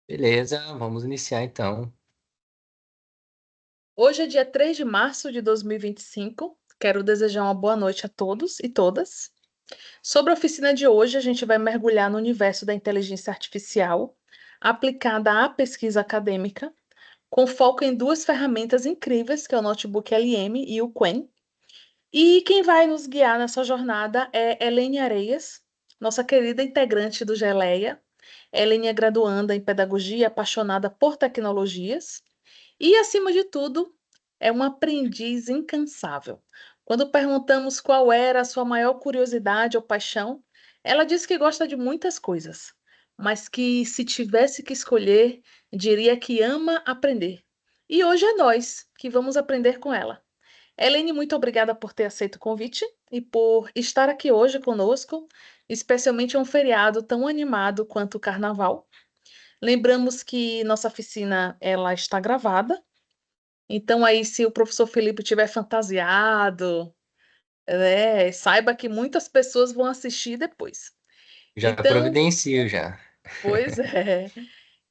Beleza, vamos iniciar então. Hoje é dia 3 de março de 2025. Quero desejar uma boa noite a todos e todas. Sobre a oficina de hoje, a gente vai mergulhar no universo da inteligência artificial aplicada à pesquisa acadêmica, com foco em duas ferramentas incríveis, que é o notebook LM e o Qwen. E quem vai nos guiar nessa jornada é Helene Areias, nossa querida integrante do Geleia. Helene é graduanda em pedagogia, apaixonada por tecnologias. E, acima de tudo, é uma aprendiz incansável. Quando perguntamos qual era a sua maior curiosidade ou paixão, ela diz que gosta de muitas coisas, mas que, se tivesse que escolher, diria que ama aprender. E hoje é nós que vamos aprender com ela. Helene, muito obrigada por ter aceito o convite e por estar aqui hoje conosco, especialmente em um feriado tão animado quanto o Carnaval. Lembramos que nossa oficina ela está gravada, então, aí, se o professor Felipe tiver fantasiado, né, saiba que muitas pessoas vão assistir depois. Já Então, providencio já. pois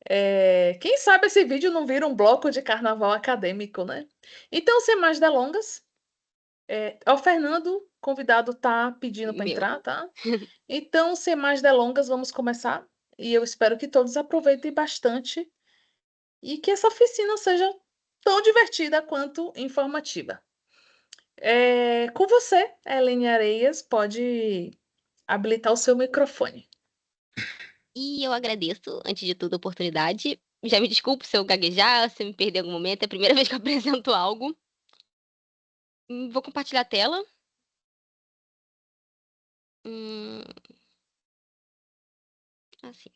é, quem sabe esse vídeo não vira um bloco de carnaval acadêmico, né? Então, sem mais delongas, o Fernando, convidado, tá pedindo para Meu. entrar, tá? Então, sem mais delongas, vamos começar. E eu espero que todos aproveitem bastante e que essa oficina seja tão divertida quanto informativa. Com você, Helene Areias, pode habilitar o seu microfone. E eu agradeço, antes de tudo, a oportunidade. Já me desculpe se eu gaguejar, se eu me perder em algum momento. É a primeira vez que eu apresento algo. Vou compartilhar a tela. Hum, assim.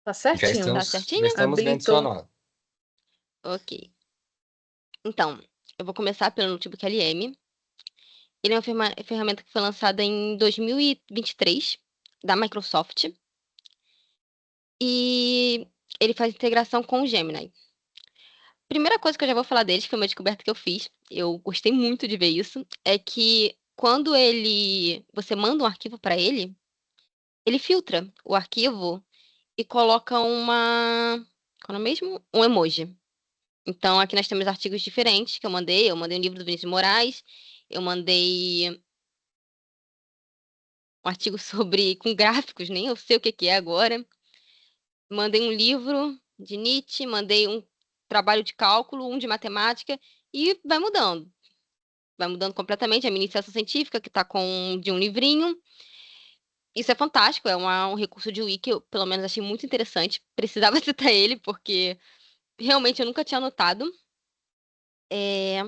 Tá Já certinho? Tá estamos, já certinho? estamos vendo sua Habilitou. nota. Ok. Então, eu vou começar pelo Notebook LM. Ele é uma ferramenta que foi lançada em 2023, da Microsoft. E ele faz integração com o Gemini. Primeira coisa que eu já vou falar deles, que foi uma descoberta que eu fiz, eu gostei muito de ver isso, é que quando você manda um arquivo para ele filtra o arquivo e coloca qual é o mesmo? Um emoji. Então, aqui nós temos artigos diferentes que eu mandei um livro do Vinícius de Moraes, eu mandei um artigo com gráficos, nem eu sei o que que é agora, mandei um livro de Nietzsche, mandei um trabalho de cálculo, um de matemática, e vai mudando completamente. A minha iniciação científica, que tá de um livrinho. Isso é fantástico, um recurso de wiki, eu pelo menos achei muito interessante. Precisava citar ele, porque realmente eu nunca tinha notado. É,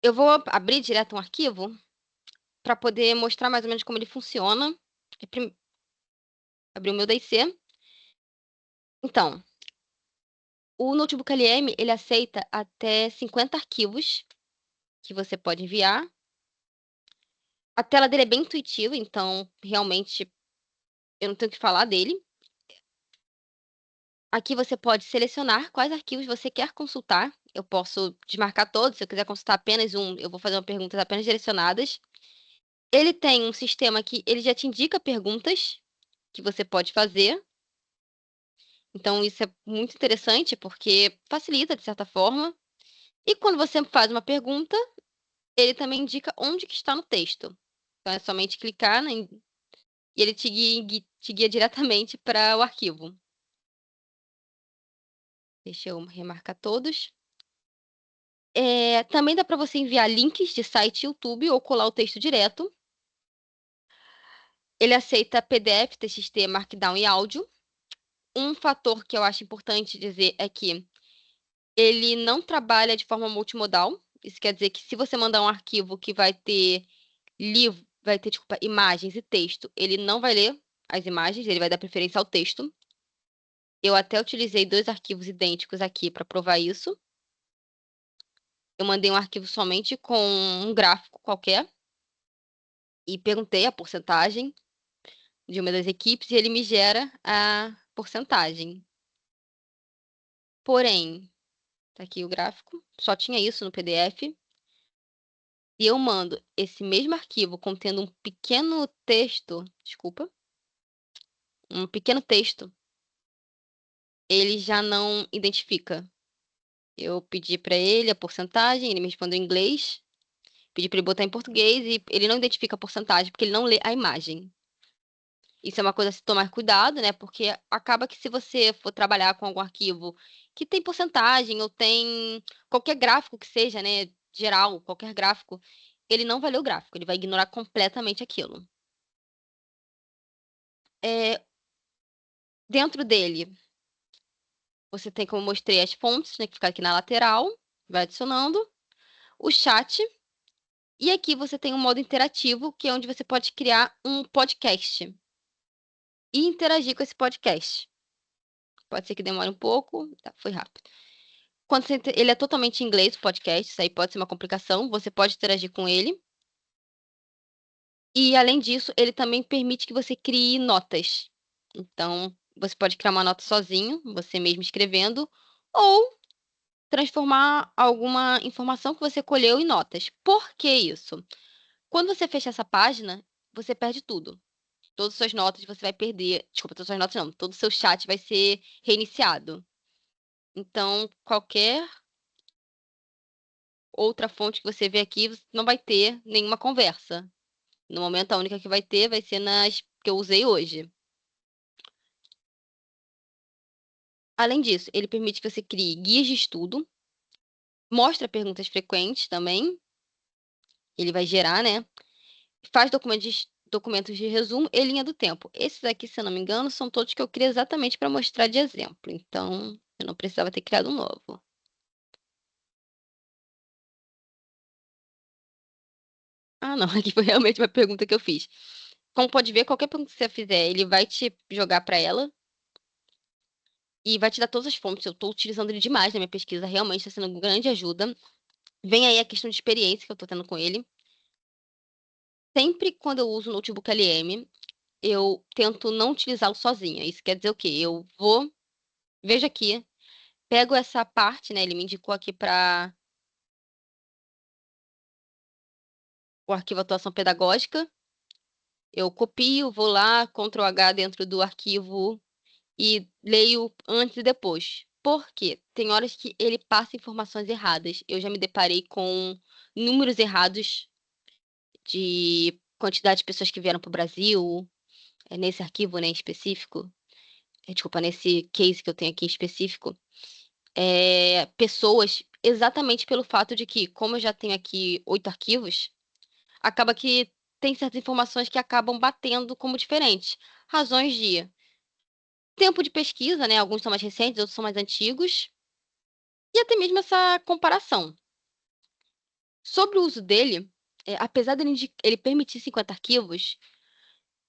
Eu vou abrir direto um arquivo para poder mostrar mais ou menos como ele funciona. Abrir o meu DIC. Então, o Notebook LM, ele aceita até 50 arquivos que você pode enviar. A tela dele é bem intuitiva, então realmente eu não tenho o que falar dele. Aqui você pode selecionar quais arquivos você quer consultar. Eu posso desmarcar todos. Se eu quiser consultar apenas um, eu vou fazer uma perguntas apenas direcionadas. Ele tem um sistema que ele já te indica perguntas que você pode fazer. Então, isso é muito interessante porque facilita, de certa forma. E quando você faz uma pergunta, ele também indica onde que está no texto. Então, é somente clicar, né, e ele te guia diretamente para o arquivo. Deixa eu remarcar todos. Também dá para você enviar links de site YouTube ou colar o texto direto. Ele aceita PDF, TXT, Markdown e áudio. Um fator que eu acho importante dizer é que ele não trabalha de forma multimodal. Isso quer dizer que se você mandar um arquivo que desculpa, imagens e texto, ele não vai ler as imagens, ele vai dar preferência ao texto. Eu até utilizei dois arquivos idênticos aqui para provar isso. Eu mandei um arquivo somente com um gráfico qualquer e perguntei a porcentagem de uma das equipes e ele me gera a porcentagem. Porém, tá aqui o gráfico, só tinha isso no PDF. E eu mando esse mesmo arquivo contendo um pequeno texto, desculpa, um pequeno texto, ele já não identifica. Eu pedi para ele a porcentagem, ele me respondeu em inglês, pedi para ele botar em português e ele não identifica a porcentagem, porque ele não lê a imagem. Isso é uma coisa a se tomar cuidado, né? Porque acaba que se você for trabalhar com algum arquivo que tem porcentagem ou tem qualquer gráfico que seja, né? Geral, qualquer gráfico, ele não vai ler o gráfico, ele vai ignorar completamente aquilo. Dentro dele, você tem, como eu mostrei, as fontes, né? Que fica aqui na lateral, vai adicionando. O chat. E aqui você tem um modo interativo, que é onde você pode criar um podcast e interagir com esse podcast. Pode ser que demore um pouco. Tá, foi rápido. Ele é totalmente em inglês, o podcast, isso aí pode ser uma complicação. Você pode interagir com ele. E, além disso, ele também permite que você crie notas. Então, você pode criar uma nota sozinho, você mesmo escrevendo, ou transformar alguma informação que você colheu em notas. Por que isso? Quando você fecha essa página, você perde tudo. Todas as suas notas você vai perder. Desculpa, todas as suas notas não. Todo o seu chat vai ser reiniciado. Então, qualquer outra fonte que você vê aqui, você não vai ter nenhuma conversa. No momento, a única que vai ser nas que eu usei hoje. Além disso, ele permite que você crie guias de estudo, mostra perguntas frequentes também. Ele vai gerar, né? Faz documentos de resumo e linha do tempo. Esses aqui, se eu não me engano, são todos que eu criei exatamente para mostrar de exemplo. Então, eu não precisava ter criado um novo. Ah, não, aqui foi realmente uma pergunta que eu fiz. Como pode ver, qualquer pergunta que você fizer, ele vai te jogar para ela e vai te dar todas as fontes. Eu estou utilizando ele demais na minha pesquisa, realmente está sendo uma grande ajuda. Vem aí a questão de experiência que eu estou tendo com ele. Sempre quando eu uso o notebook LM, eu tento não utilizá-lo sozinha. Isso quer dizer o quê? Eu vou, vejo aqui, pego essa parte, né? Ele me indicou aqui para o arquivo atuação pedagógica. Eu copio, vou lá, Ctrl H dentro do arquivo e leio antes e depois. Por quê? Tem horas que ele passa informações erradas. Eu já me deparei com números errados de quantidade de pessoas que vieram para o Brasil, nesse arquivo, né, em específico. Desculpa, nesse case que eu tenho aqui em específico. Pessoas, exatamente pelo fato de que, como eu já tenho aqui 8 arquivos, acaba que tem certas informações que acabam batendo como diferentes. Razões de tempo de pesquisa, né? Alguns são mais recentes, outros são mais antigos. E até mesmo essa comparação. Sobre o uso dele, apesar dele ele permitir 50 arquivos,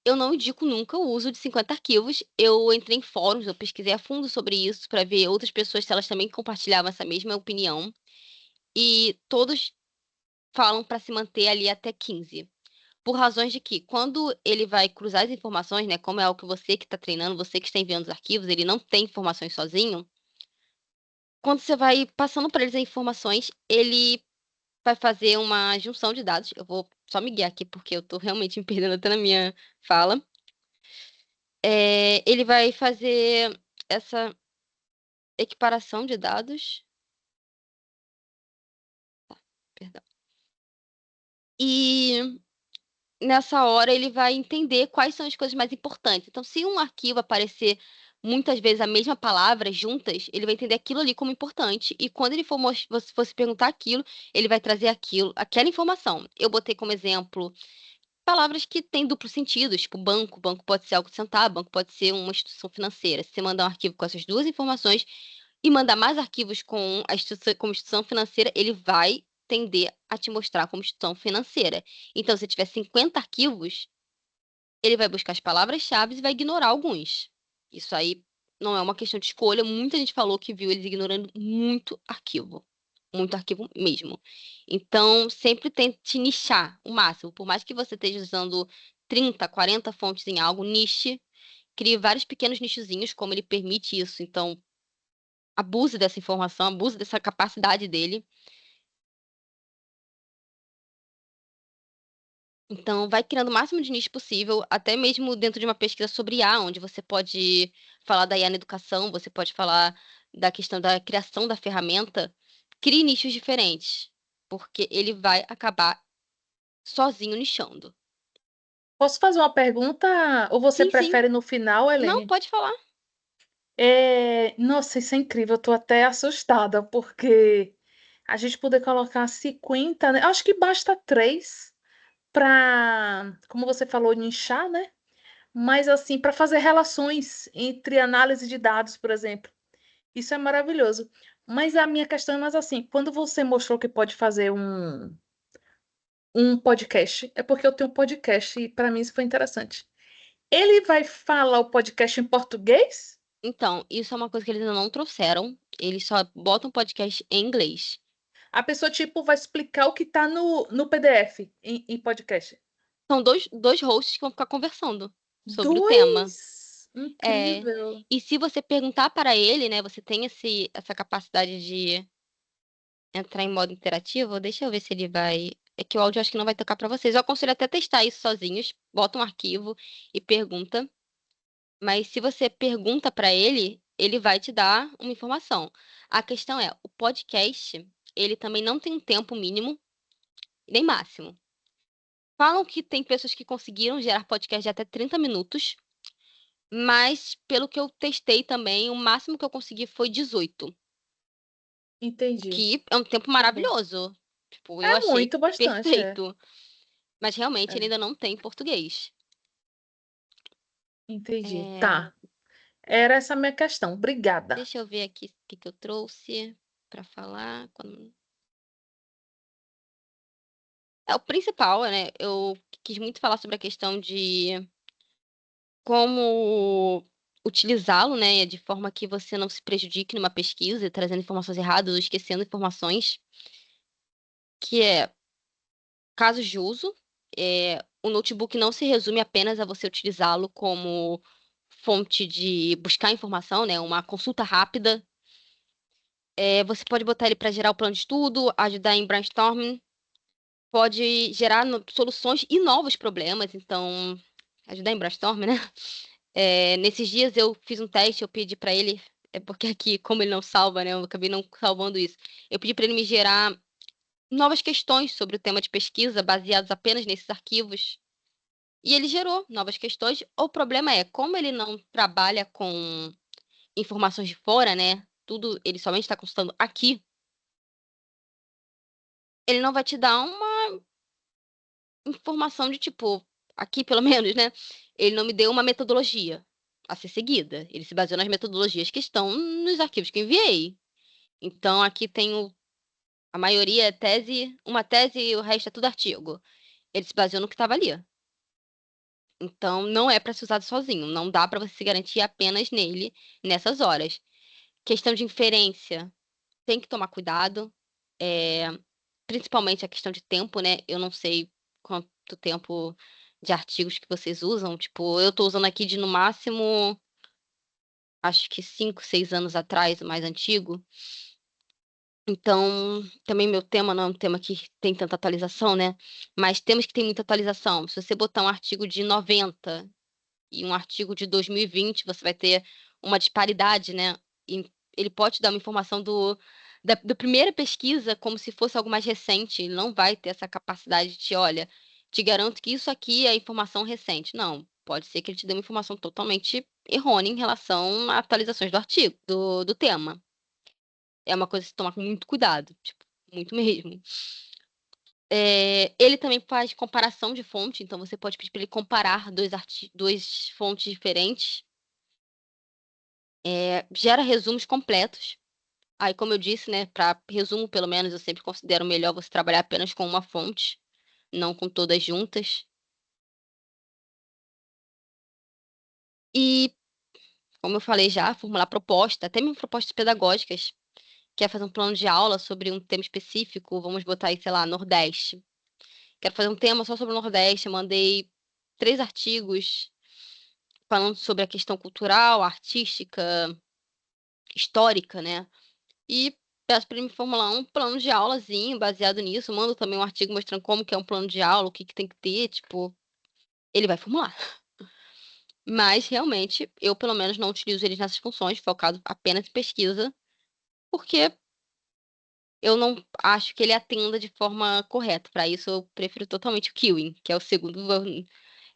eu não indico nunca o uso de 50 arquivos. Eu entrei em fóruns, eu pesquisei a fundo sobre isso para ver outras pessoas se elas também compartilhavam essa mesma opinião. E todos falam para se manter ali até 15. Por razões de que, quando ele vai cruzar as informações, né? Como é algo que você que está treinando, você que está enviando os arquivos, ele não tem informações sozinho. Quando você vai passando para eles as informações, ele vai fazer uma junção de dados. Eu vou só me guiar aqui porque eu tô realmente me perdendo até na minha fala. Ele vai fazer essa equiparação de dados. Perdão. E nessa hora ele vai entender quais são as coisas mais importantes. Então, se um arquivo aparecer muitas vezes a mesma palavra juntas, ele vai entender aquilo ali como importante. E quando ele for você fosse perguntar aquilo, ele vai trazer aquilo, aquela informação. Eu botei como exemplo palavras que têm duplo sentido, tipo banco. Banco pode ser algo centavo, banco pode ser uma instituição financeira. Se você mandar um arquivo com essas duas informações e mandar mais arquivos com a instituição, como instituição financeira, ele vai tender a te mostrar como instituição financeira. Então, se tiver 50 arquivos, ele vai buscar as palavras-chave e vai ignorar alguns. Isso aí não é uma questão de escolha. Muita gente falou que viu eles ignorando muito arquivo. Muito arquivo mesmo. Então, sempre tente nichar o máximo. Por mais que você esteja usando 30, 40 fontes em algo, niche. Crie vários pequenos nichozinhos, como ele permite isso. Então, abuse dessa informação, abuse dessa capacidade dele. Então, vai criando o máximo de nicho possível, até mesmo dentro de uma pesquisa sobre IA, onde você pode falar da IA na educação, você pode falar da questão da criação da ferramenta. Crie nichos diferentes, porque ele vai acabar sozinho nichando. Posso fazer uma pergunta? Ou você Sim, sim. prefere no final, Não, Helene? pode falar. Nossa, isso é incrível. Eu tô até assustada, porque a gente poder colocar 50, né? Acho que basta três para, como você falou, nichar, né? Mas assim, para fazer relações entre análise de dados, por exemplo. Isso é maravilhoso. Mas a minha questão é mais assim, quando você mostrou que pode fazer um podcast, é porque eu tenho um podcast e para mim isso foi interessante. Ele vai falar o podcast em português? Então, isso é uma coisa que eles ainda não trouxeram. Eles só botam podcast em inglês. A pessoa, tipo, vai explicar o que tá no PDF em podcast. São dois hosts que vão ficar conversando sobre o tema. Dois! É, Incrível. e se você perguntar para ele, né, você tem essa capacidade de entrar em modo interativo. Deixa eu ver se ele vai. É que o áudio eu acho que não vai tocar para vocês. Eu aconselho até testar isso sozinhos. Bota um arquivo e pergunta. Mas se você pergunta para ele, ele vai te dar uma informação. A questão é, o podcast, ele também não tem um tempo mínimo nem máximo. Falam que tem pessoas que conseguiram gerar podcast de até 30 minutos, mas pelo que eu testei também, o máximo que eu consegui foi 18, Entendi. que é um tempo Tá bom. maravilhoso. Tipo, eu É achei muito, bastante, é. perfeito. Mas realmente ele É. ainda não tem português. Entendi. É, Tá. Era essa a minha questão. Obrigada. deixa eu ver aqui o que eu trouxe para falar. É o principal, né? Eu quis muito falar sobre a questão de como utilizá-lo, né, de forma que você não se prejudique numa pesquisa, trazendo informações erradas ou esquecendo informações, que é casos de uso. O notebook não se resume apenas a você utilizá-lo como fonte de buscar informação, né, uma consulta rápida. Você pode botar ele para gerar o plano de estudo, ajudar em brainstorming, pode gerar soluções e novos problemas, então ajudar em brainstorming, né? Nesses dias eu fiz um teste, eu pedi para ele, porque aqui, como ele não salva, né, eu acabei não salvando isso. Eu pedi para ele me gerar novas questões sobre o tema de pesquisa, baseados apenas nesses arquivos. E ele gerou novas questões. O problema é, como ele não trabalha com informações de fora, né? Tudo ele somente está consultando aqui, ele não vai te dar uma informação de tipo, aqui pelo menos, né? Ele não me deu uma metodologia a ser seguida. Ele se baseou nas metodologias que estão nos arquivos que eu enviei. Então, aqui tem a maioria é tese, uma tese e o resto é tudo artigo. Ele se baseou no que estava ali. Então, não é para ser usado sozinho. Não dá para você se garantir apenas nele nessas horas. Questão de inferência, tem que tomar cuidado. É, principalmente a questão de tempo, né? Eu não sei quanto tempo de artigos que vocês usam. Tipo, eu tô usando aqui de no máximo, acho que 5, 6 anos atrás, o mais antigo. Então, também meu tema não é um tema que tem tanta atualização, né? Mas temas que tem muita atualização. Se você botar um artigo de 90 e um artigo de 2020, você vai ter uma disparidade, né? E ele pode te dar uma informação da primeira pesquisa como se fosse algo mais recente. Ele não vai ter essa capacidade de, olha, te garanto que isso aqui é informação recente. Não, pode ser que ele te dê uma informação totalmente errônea em relação a atualizações do artigo, do tema. É uma coisa que se tomar com muito cuidado, tipo, muito mesmo. Ele também faz comparação de fonte, então você pode pedir para ele comparar dois fontes diferentes. Gera resumos completos. Aí, como eu disse, né, para resumo, pelo menos, eu sempre considero melhor você trabalhar apenas com uma fonte, não com todas juntas. E, como eu falei já, formular proposta, até mesmo propostas pedagógicas. Quer fazer um plano de aula sobre um tema específico, vamos botar aí, sei lá, Nordeste. Quero fazer um tema só sobre o Nordeste. Eu mandei 3 artigos falando sobre a questão cultural, artística, histórica, né? E peço para ele me formular um plano de aulazinho baseado nisso, mando também um artigo mostrando como que é um plano de aula, o que que tem que ter, tipo, ele vai formular. Mas realmente, eu pelo menos não utilizo eles nessas funções, focado apenas em pesquisa, porque eu não acho que ele atenda de forma correta. Para isso, eu prefiro totalmente o Kiwin, que é o segundo,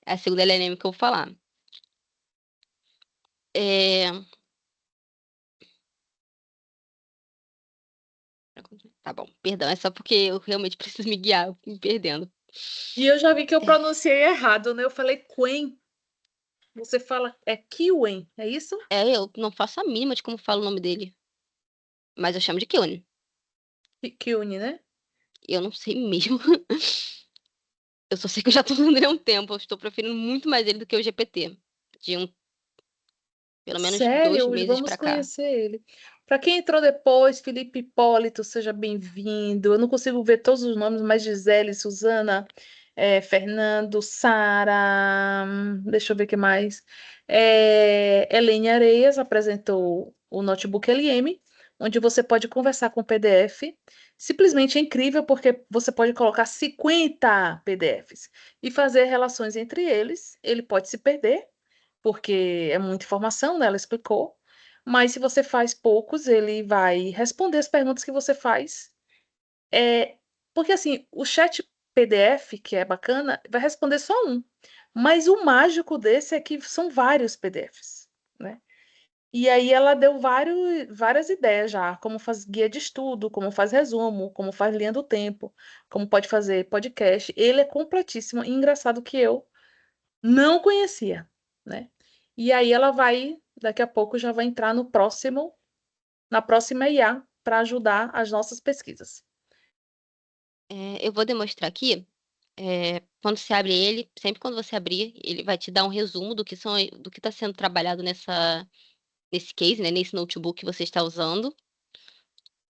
é a segunda LLM que eu vou falar. É... Tá bom, perdão, é só porque eu realmente preciso me guiar, eu fico me perdendo. E eu já vi que eu pronunciei errado, né? Eu falei Quen. Você fala é Kiwen, é isso? Eu não faço a mínima de como falo o nome dele, mas eu chamo de Kiwin. Kiwen, né? Eu não sei mesmo. Eu só sei que eu já tô usando ele há um tempo, eu estou preferindo muito mais ele do que o GPT. De pelo menos 2 Sério, meses vamos pra cá. conhecer ele. Para quem entrou depois, Felipe Hipólito, seja bem-vindo. Eu não consigo ver todos os nomes, mas Gisele, Suzana, Fernando, Sara, deixa eu ver o que mais. Helene Areias apresentou o Notebook LM, onde você pode conversar com o PDF. Simplesmente é incrível porque você pode colocar 50 PDFs e fazer relações entre eles. Ele pode se perder porque é muita informação, né? Ela explicou. Mas se você faz poucos, ele vai responder as perguntas que você faz. É, porque assim, o chat PDF, que é bacana, vai responder só um. Mas o mágico desse é que são vários PDFs, né? E aí ela deu várias ideias já, como faz guia de estudo, como faz resumo, como faz linha do tempo, como pode fazer podcast. Ele é completíssimo e engraçado que eu não conhecia, né? E aí ela vai, daqui a pouco já vai entrar na próxima IA para ajudar as nossas pesquisas. Eu vou demonstrar aqui, quando você abre ele, sempre quando você abrir, ele vai te dar um resumo do que está sendo trabalhado nesse case, né, nesse notebook que você está usando.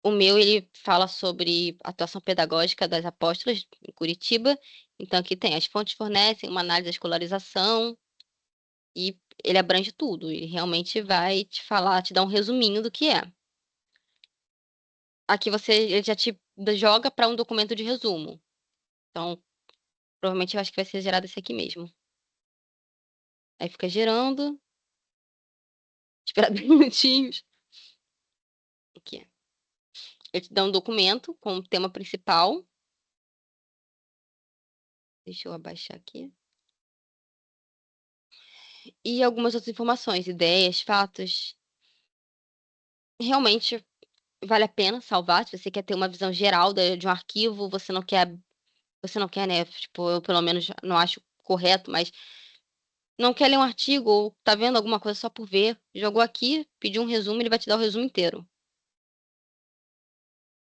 O meu, ele fala sobre atuação pedagógica das apóstolas em Curitiba. Então, aqui tem as fontes fornecem uma análise da escolarização e ele abrange tudo. Ele realmente vai te falar, te dar um resuminho do que é. Aqui ele já te joga para um documento de resumo. Então, provavelmente eu acho que vai ser gerado esse aqui mesmo. Aí fica gerando, espera 10 minutinhos. Aqui. Ele te dá um documento com o tema principal. Deixa eu abaixar aqui. E algumas outras informações, ideias, fatos. Realmente vale a pena salvar, se você quer ter uma visão geral de um arquivo, você não quer, né, tipo, eu pelo menos não acho correto, mas não quer ler um artigo ou tá vendo alguma coisa só por ver, jogou aqui, pediu um resumo, ele vai te dar o resumo inteiro.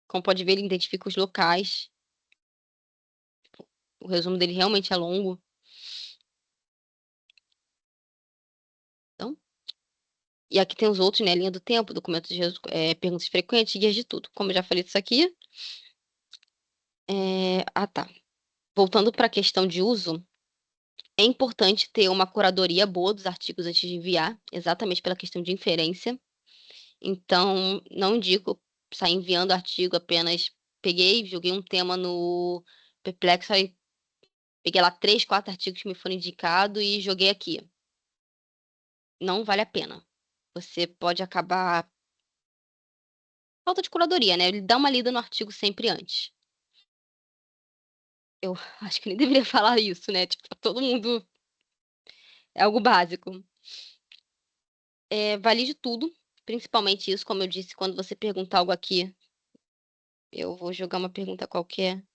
Como pode ver, ele identifica os locais. O resumo dele realmente é longo. Então, e aqui tem os outros, né? Linha do tempo, documentos de perguntas frequentes, guias de tudo. Como eu já falei disso aqui. Tá. Voltando para a questão de uso, é importante ter uma curadoria boa dos artigos antes de enviar, exatamente pela questão de inferência. Então, não indico sair enviando artigo apenas. Peguei, joguei um tema no Perplexo, aí peguei lá 3, 4 artigos que me foram indicados e joguei aqui. Não vale a pena. Você pode acabar. Falta de curadoria, né? Ele dá uma lida no artigo sempre antes. Eu acho que nem deveria falar isso, né? Tipo, pra todo mundo é algo básico. Valide tudo, principalmente isso, como eu disse, quando você perguntar algo aqui, eu vou jogar uma pergunta qualquer.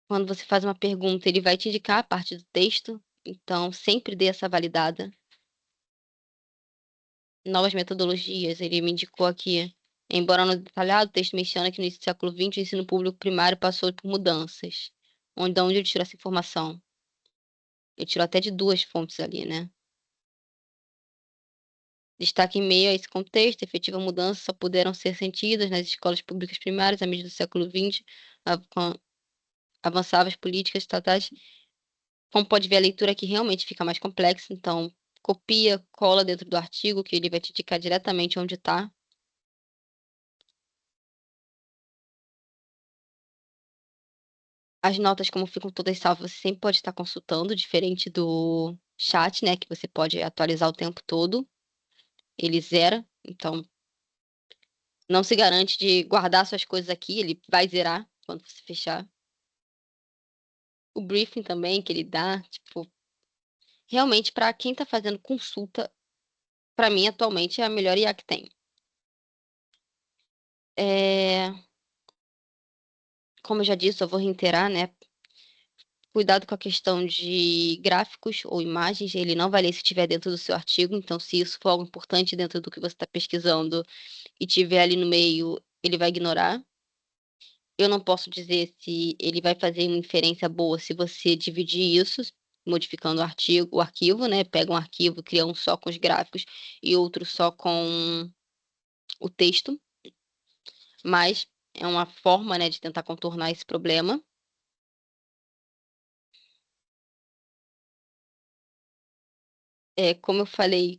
Quando você faz uma pergunta, ele vai te indicar a parte do texto, então sempre dê essa validada. Novas metodologias, ele me indicou aqui. Embora não detalhado, o texto menciona que no início do século XX o ensino público primário passou por mudanças. De onde ele tirou essa informação? Ele tirou até de 2 fontes ali, né? Destaque em meio a esse contexto, efetiva mudança só puderam ser sentidas nas escolas públicas primárias à medida do século XX, com avançavam as políticas estatais. Como pode ver, a leitura aqui realmente fica mais complexa, então copia, cola dentro do artigo, que ele vai te indicar diretamente onde está. As notas, como ficam todas salvas, você sempre pode estar consultando, diferente do chat, né? Que você pode atualizar o tempo todo. Ele zera, então não se garante de guardar suas coisas aqui, ele vai zerar quando você fechar. O briefing também que ele dá, tipo, realmente para quem tá fazendo consulta, para mim atualmente é a melhor IA que tem. É, como eu já disse, eu vou reiterar, né? Cuidado com a questão de gráficos ou imagens, ele não vai ler se estiver dentro do seu artigo, então se isso for algo importante dentro do que você está pesquisando e tiver ali no meio, ele vai ignorar. Eu não posso dizer se ele vai fazer uma inferência boa se você dividir isso, modificando o arquivo, né? Pega um arquivo, cria um só com os gráficos e outro só com o texto, mas é uma forma, né, de tentar contornar esse problema. Como eu falei,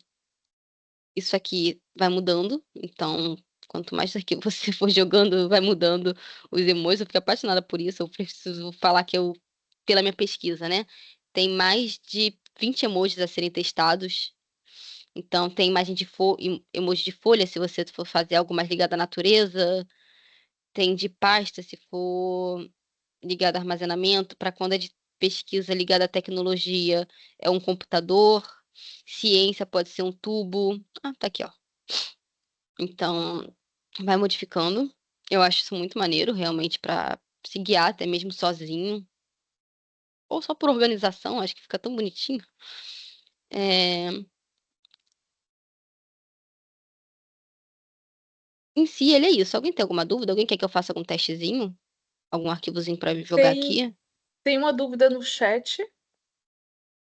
isso aqui vai mudando, então quanto mais arquivo você for jogando, vai mudando os emojis. Eu fico apaixonada por isso. Eu preciso falar que eu, pela minha pesquisa, né, tem mais de 20 emojis a serem testados. Então tem imagem de emoji de folha, se você for fazer algo mais ligado à natureza, tem de pasta, se for ligado a armazenamento, para quando é de pesquisa ligada à tecnologia, é um computador. Ciência pode ser um tubo. Ah, tá aqui, ó. Então, vai modificando. Eu acho isso muito maneiro, realmente, para se guiar até mesmo sozinho, ou só por organização, acho que fica tão bonitinho. É, em si, ele é isso. Alguém tem alguma dúvida? Alguém quer que eu faça algum testezinho? Algum arquivozinho para jogar Tem, aqui? tem uma dúvida no chat,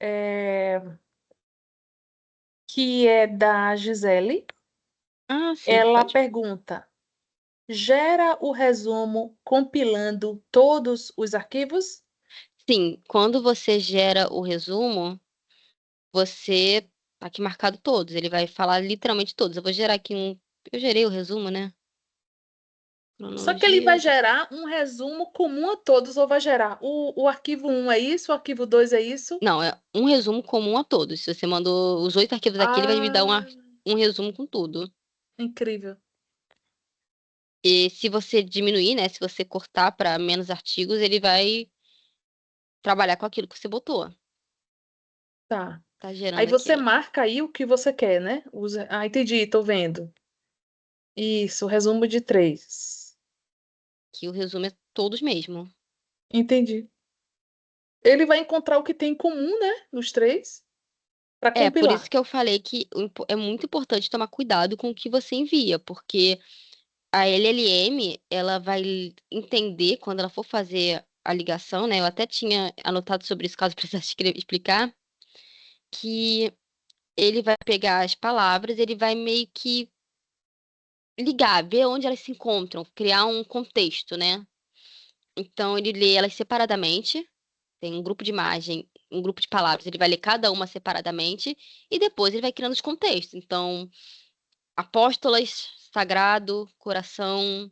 é, que é da Gisele. Ah, sim, Ela pode. pergunta: gera o resumo compilando todos os arquivos? Sim, quando você gera o resumo, você tá aqui marcado todos. Ele vai falar literalmente todos. Eu vou gerar aqui um. Eu gerei o resumo, né? Só que ele vai Cronologia. gerar um resumo comum a todos, ou vai gerar o arquivo 1 é isso, o arquivo 2 é isso? Não, é um resumo comum a todos. Se você mandou os 8 arquivos aqui, ele vai me dar Ah, um resumo com tudo. incrível. E se você diminuir, né? Se você cortar para menos artigos, ele vai trabalhar com aquilo que você botou. Tá. Tá Aí gerando você aqui. marca aí o que você quer, né? Entendi, tô vendo. Isso, resumo de 3. Que o resumo é todos mesmo. Entendi. Ele vai encontrar o que tem em comum, né? Nos três, para É, por isso compilar. que eu falei que é muito importante tomar cuidado com o que você envia, porque a LLM, ela vai entender quando ela for fazer a ligação, né? Eu até tinha anotado sobre isso, caso precisasse explicar, que ele vai pegar as palavras, ele vai meio que ligar, ver onde elas se encontram, criar um contexto, né? Então ele lê elas separadamente, tem um grupo de imagem, um grupo de palavras, ele vai ler cada uma separadamente e depois ele vai criando os contextos. Então, apóstolas, sagrado, coração,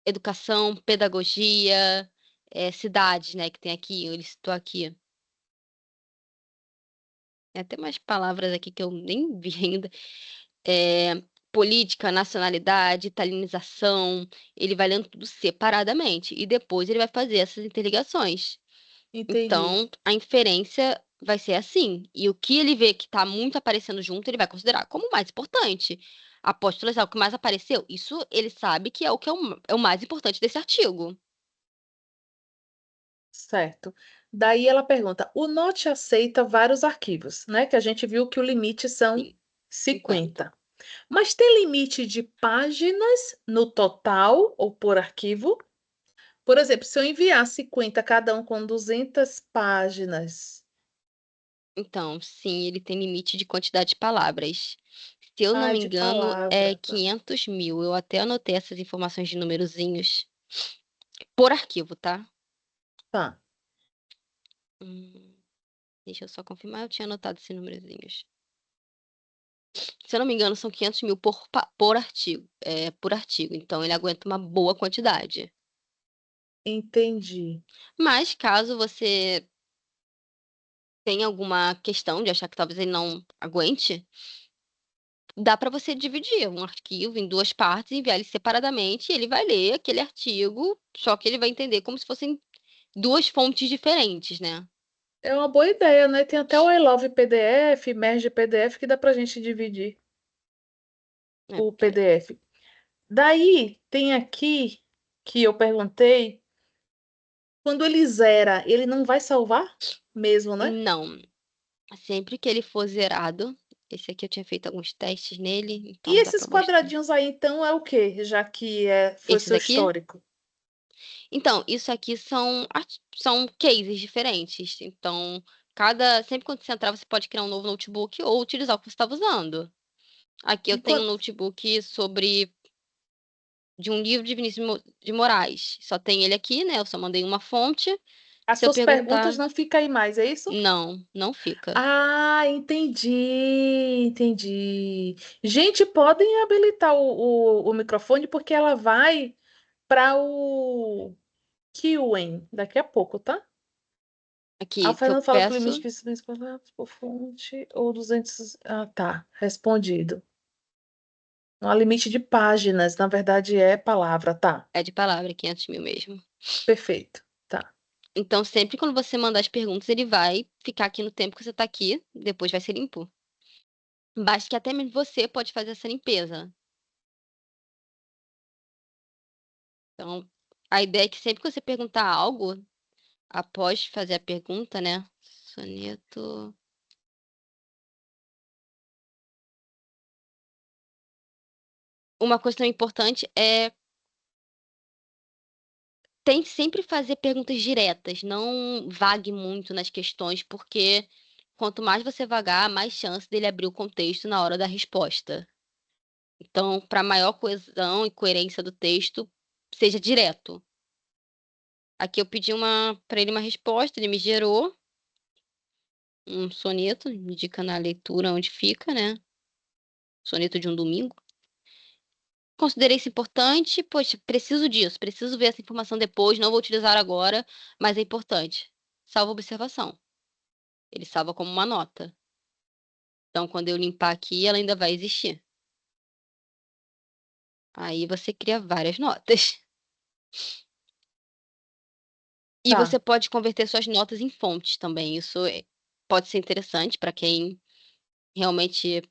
educação, pedagogia, cidades, né, que tem aqui, ele citou aqui. Tem até mais palavras aqui que eu nem vi ainda. É, política, nacionalidade, italinização, ele vai lendo tudo separadamente e depois ele vai fazer essas interligações. Entendi. Então, a inferência vai ser assim. E o que ele vê que está muito aparecendo junto, ele vai considerar como mais importante. Apóstolos é o que mais apareceu. Isso ele sabe que é o é o mais importante desse artigo. Certo. Daí ela pergunta: o Note aceita vários arquivos, né? Que a gente viu que o limite são Sim, 50. 50. Mas tem limite de páginas no total ou por arquivo? Por exemplo, se eu enviar 50 cada um com 200 páginas. Então, sim, ele tem limite de quantidade de palavras. Se eu não Ai, me de engano, é palavra. Tá. 500 mil. Eu até anotei essas informações de numerozinhos por arquivo, tá? Tá. Hum, deixa eu só confirmar. Eu tinha anotado esses numerozinhos. Se eu não me engano, são 500 mil por artigo. Por artigo. Então, ele aguenta uma boa quantidade. Entendi. Mas caso você tenha alguma questão de achar que talvez ele não aguente, dá para você dividir um arquivo em 2 partes, enviar ele separadamente, e ele vai ler aquele artigo, só que ele vai entender como se fossem 2 fontes diferentes, né. É uma boa ideia, né? Tem até o I Love PDF, Merge PDF, que dá pra gente dividir É, o porque PDF. Daí tem aqui que eu perguntei, quando ele zera, ele não vai salvar mesmo, né? não, sempre que ele for zerado, esse aqui eu tinha feito alguns testes nele, E então dá esses para mostrar. quadradinhos aí, então, é o quê? Já que foi Esses seu aqui? histórico. Então, isso aqui são cases diferentes, então sempre quando você entrar, você pode criar um novo notebook ou utilizar o que você estava usando. Aqui eu tenho um Enquanto notebook de um livro de Vinícius de Moraes, só tem ele aqui, né, eu só mandei uma fonte, as se eu suas perguntas perguntar não ficam aí mais, é isso? não, não fica. Ah, entendi, entendi. Gente, podem habilitar o microfone porque ela vai para o Kiwen daqui a pouco, tá? Ah, o Aqui, se eu Fernando fala que o limite peço de 200 palavras por fonte ou 200. Ah, tá. Respondido. Não há limite de páginas, na verdade é palavra, tá? é de palavra, 500.000 mesmo. Perfeito. Tá. Então sempre quando você mandar as perguntas, ele vai ficar aqui no tempo que você tá aqui, depois vai ser limpo. Basta que até mesmo você pode fazer essa limpeza. Então, a ideia é que sempre que você perguntar algo, após fazer a pergunta, né, soneto, uma questão importante é tente sempre fazer perguntas diretas, não vague muito nas questões, porque quanto mais você vagar, mais chance dele abrir o contexto na hora da resposta. Então, para maior coesão e coerência do texto, seja direto. Aqui eu pedi para ele uma resposta, ele me gerou um soneto, me indica na leitura onde fica, né, soneto de um domingo. Considerei isso importante, poxa, preciso disso, preciso ver essa informação depois, não vou utilizar agora, mas é importante. Salva observação. Ele salva como uma nota. Então, quando eu limpar aqui, ela ainda vai existir. Aí você cria várias notas. E você Tá. pode converter suas notas em fontes também. Pode ser interessante para quem realmente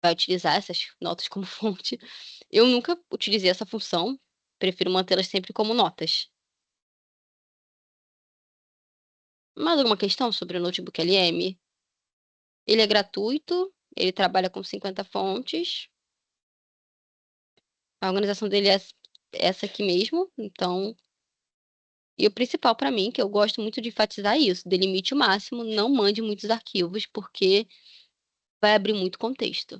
vai utilizar essas notas como fonte. Eu nunca utilizei essa função, prefiro mantê-las sempre como notas. Mais alguma questão sobre o notebook LM? Ele é gratuito, ele trabalha com 50 fontes, a organização dele é essa aqui mesmo, então e o principal para mim, que eu gosto muito de enfatizar isso, delimite o máximo, não mande muitos arquivos, porque vai abrir muito contexto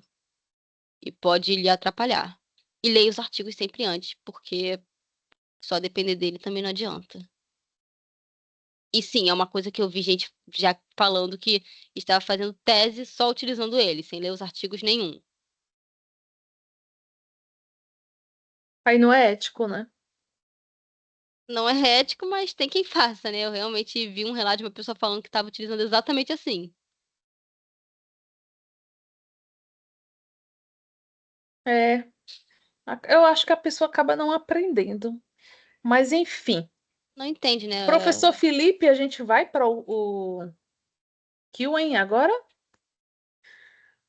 e pode lhe atrapalhar. E leia os artigos sempre antes, porque só depender dele também não adianta. E sim, é uma coisa que eu vi gente já falando que estava fazendo tese só utilizando ele, sem ler os artigos nenhum. Aí não é ético, né? Não é ético, mas tem quem faça, né. Eu realmente vi um relato de uma pessoa falando que estava utilizando exatamente assim. É. Eu acho que a pessoa acaba não aprendendo. Mas enfim. Não entende, né. Professor Felipe, a gente vai para o Kiwen agora?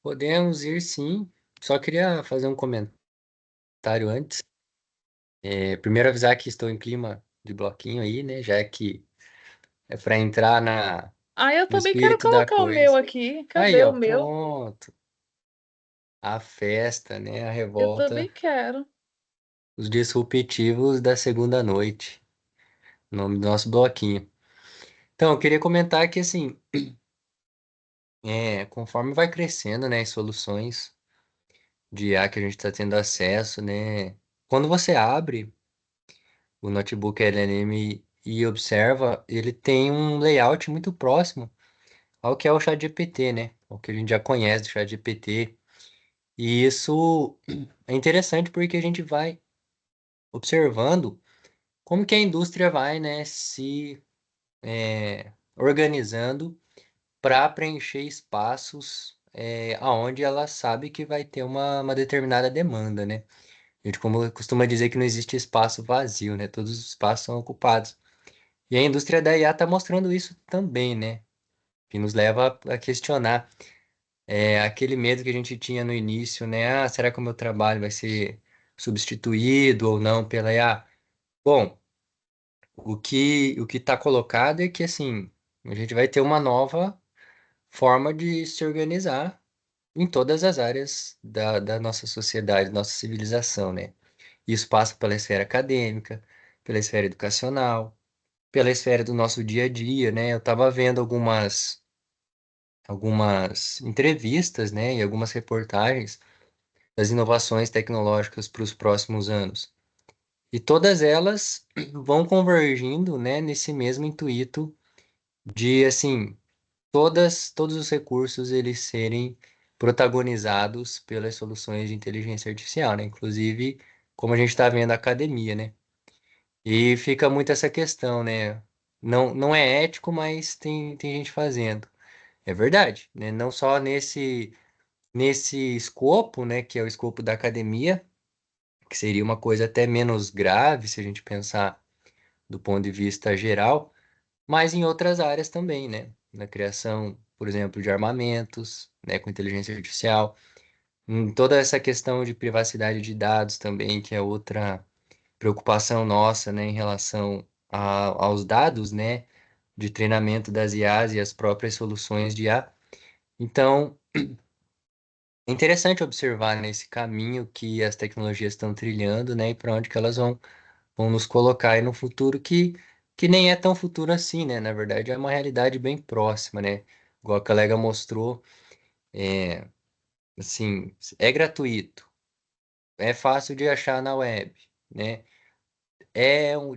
Podemos ir sim. Só queria fazer um comentário antes. Primeiro avisar que estou em clima de bloquinho aí, né? Já que é para entrar Ah, eu no também quero espírito da colocar o meu coisa. aqui. Aí, Cadê o ó, meu? pronto. A festa, né? A Eu também revolta, quero. os disruptivos da segunda noite. Nome do nosso bloquinho. Então, eu queria comentar que, assim, conforme vai crescendo, né, as soluções de IA que a gente está tendo acesso, né? Quando você abre o notebook LLM e observa, ele tem um layout muito próximo ao que é o ChatGPT, né? O que a gente já conhece do ChatGPT. E isso é interessante porque a gente vai observando como que a indústria vai, né, se organizando para preencher espaços aonde ela sabe que vai ter uma determinada demanda, né? A gente como costuma dizer que não existe espaço vazio, né? Todos os espaços são ocupados. E a indústria da IA está mostrando isso também, né? Que nos leva a questionar aquele medo que a gente tinha no início, né? Ah, será que o meu trabalho vai ser substituído ou não pela IA? Bom, o que está colocado é que assim a gente vai ter uma nova forma de se organizar em todas as áreas da nossa sociedade, nossa civilização, né? Isso passa pela esfera acadêmica, pela esfera educacional, pela esfera do nosso dia a dia, né? Eu estava vendo algumas entrevistas, né, e algumas reportagens das inovações tecnológicas para os próximos anos. E todas elas vão convergindo, né, nesse mesmo intuito de, assim, todos os recursos eles serem protagonizados pelas soluções de inteligência artificial, né? Inclusive, como a gente está vendo a academia, né? E fica muito essa questão, né? Não é ético, mas tem gente fazendo. É verdade, né? Não só nesse escopo, né, que é o escopo da academia, que seria uma coisa até menos grave se a gente pensar do ponto de vista geral, mas em outras áreas também, né? Na criação, por exemplo, de armamentos, né, com inteligência artificial, em toda essa questão de privacidade de dados também, que é outra preocupação nossa, né, em relação aos dados, né, de treinamento das IAs e as próprias soluções de IA. Então, é interessante observar nesse caminho que as tecnologias estão trilhando, né, e para onde que elas vão nos colocar aí no futuro que nem é tão futuro assim, né? Na verdade, é uma realidade bem próxima, né? Igual a colega mostrou, assim, é gratuito, é fácil de achar na web, né?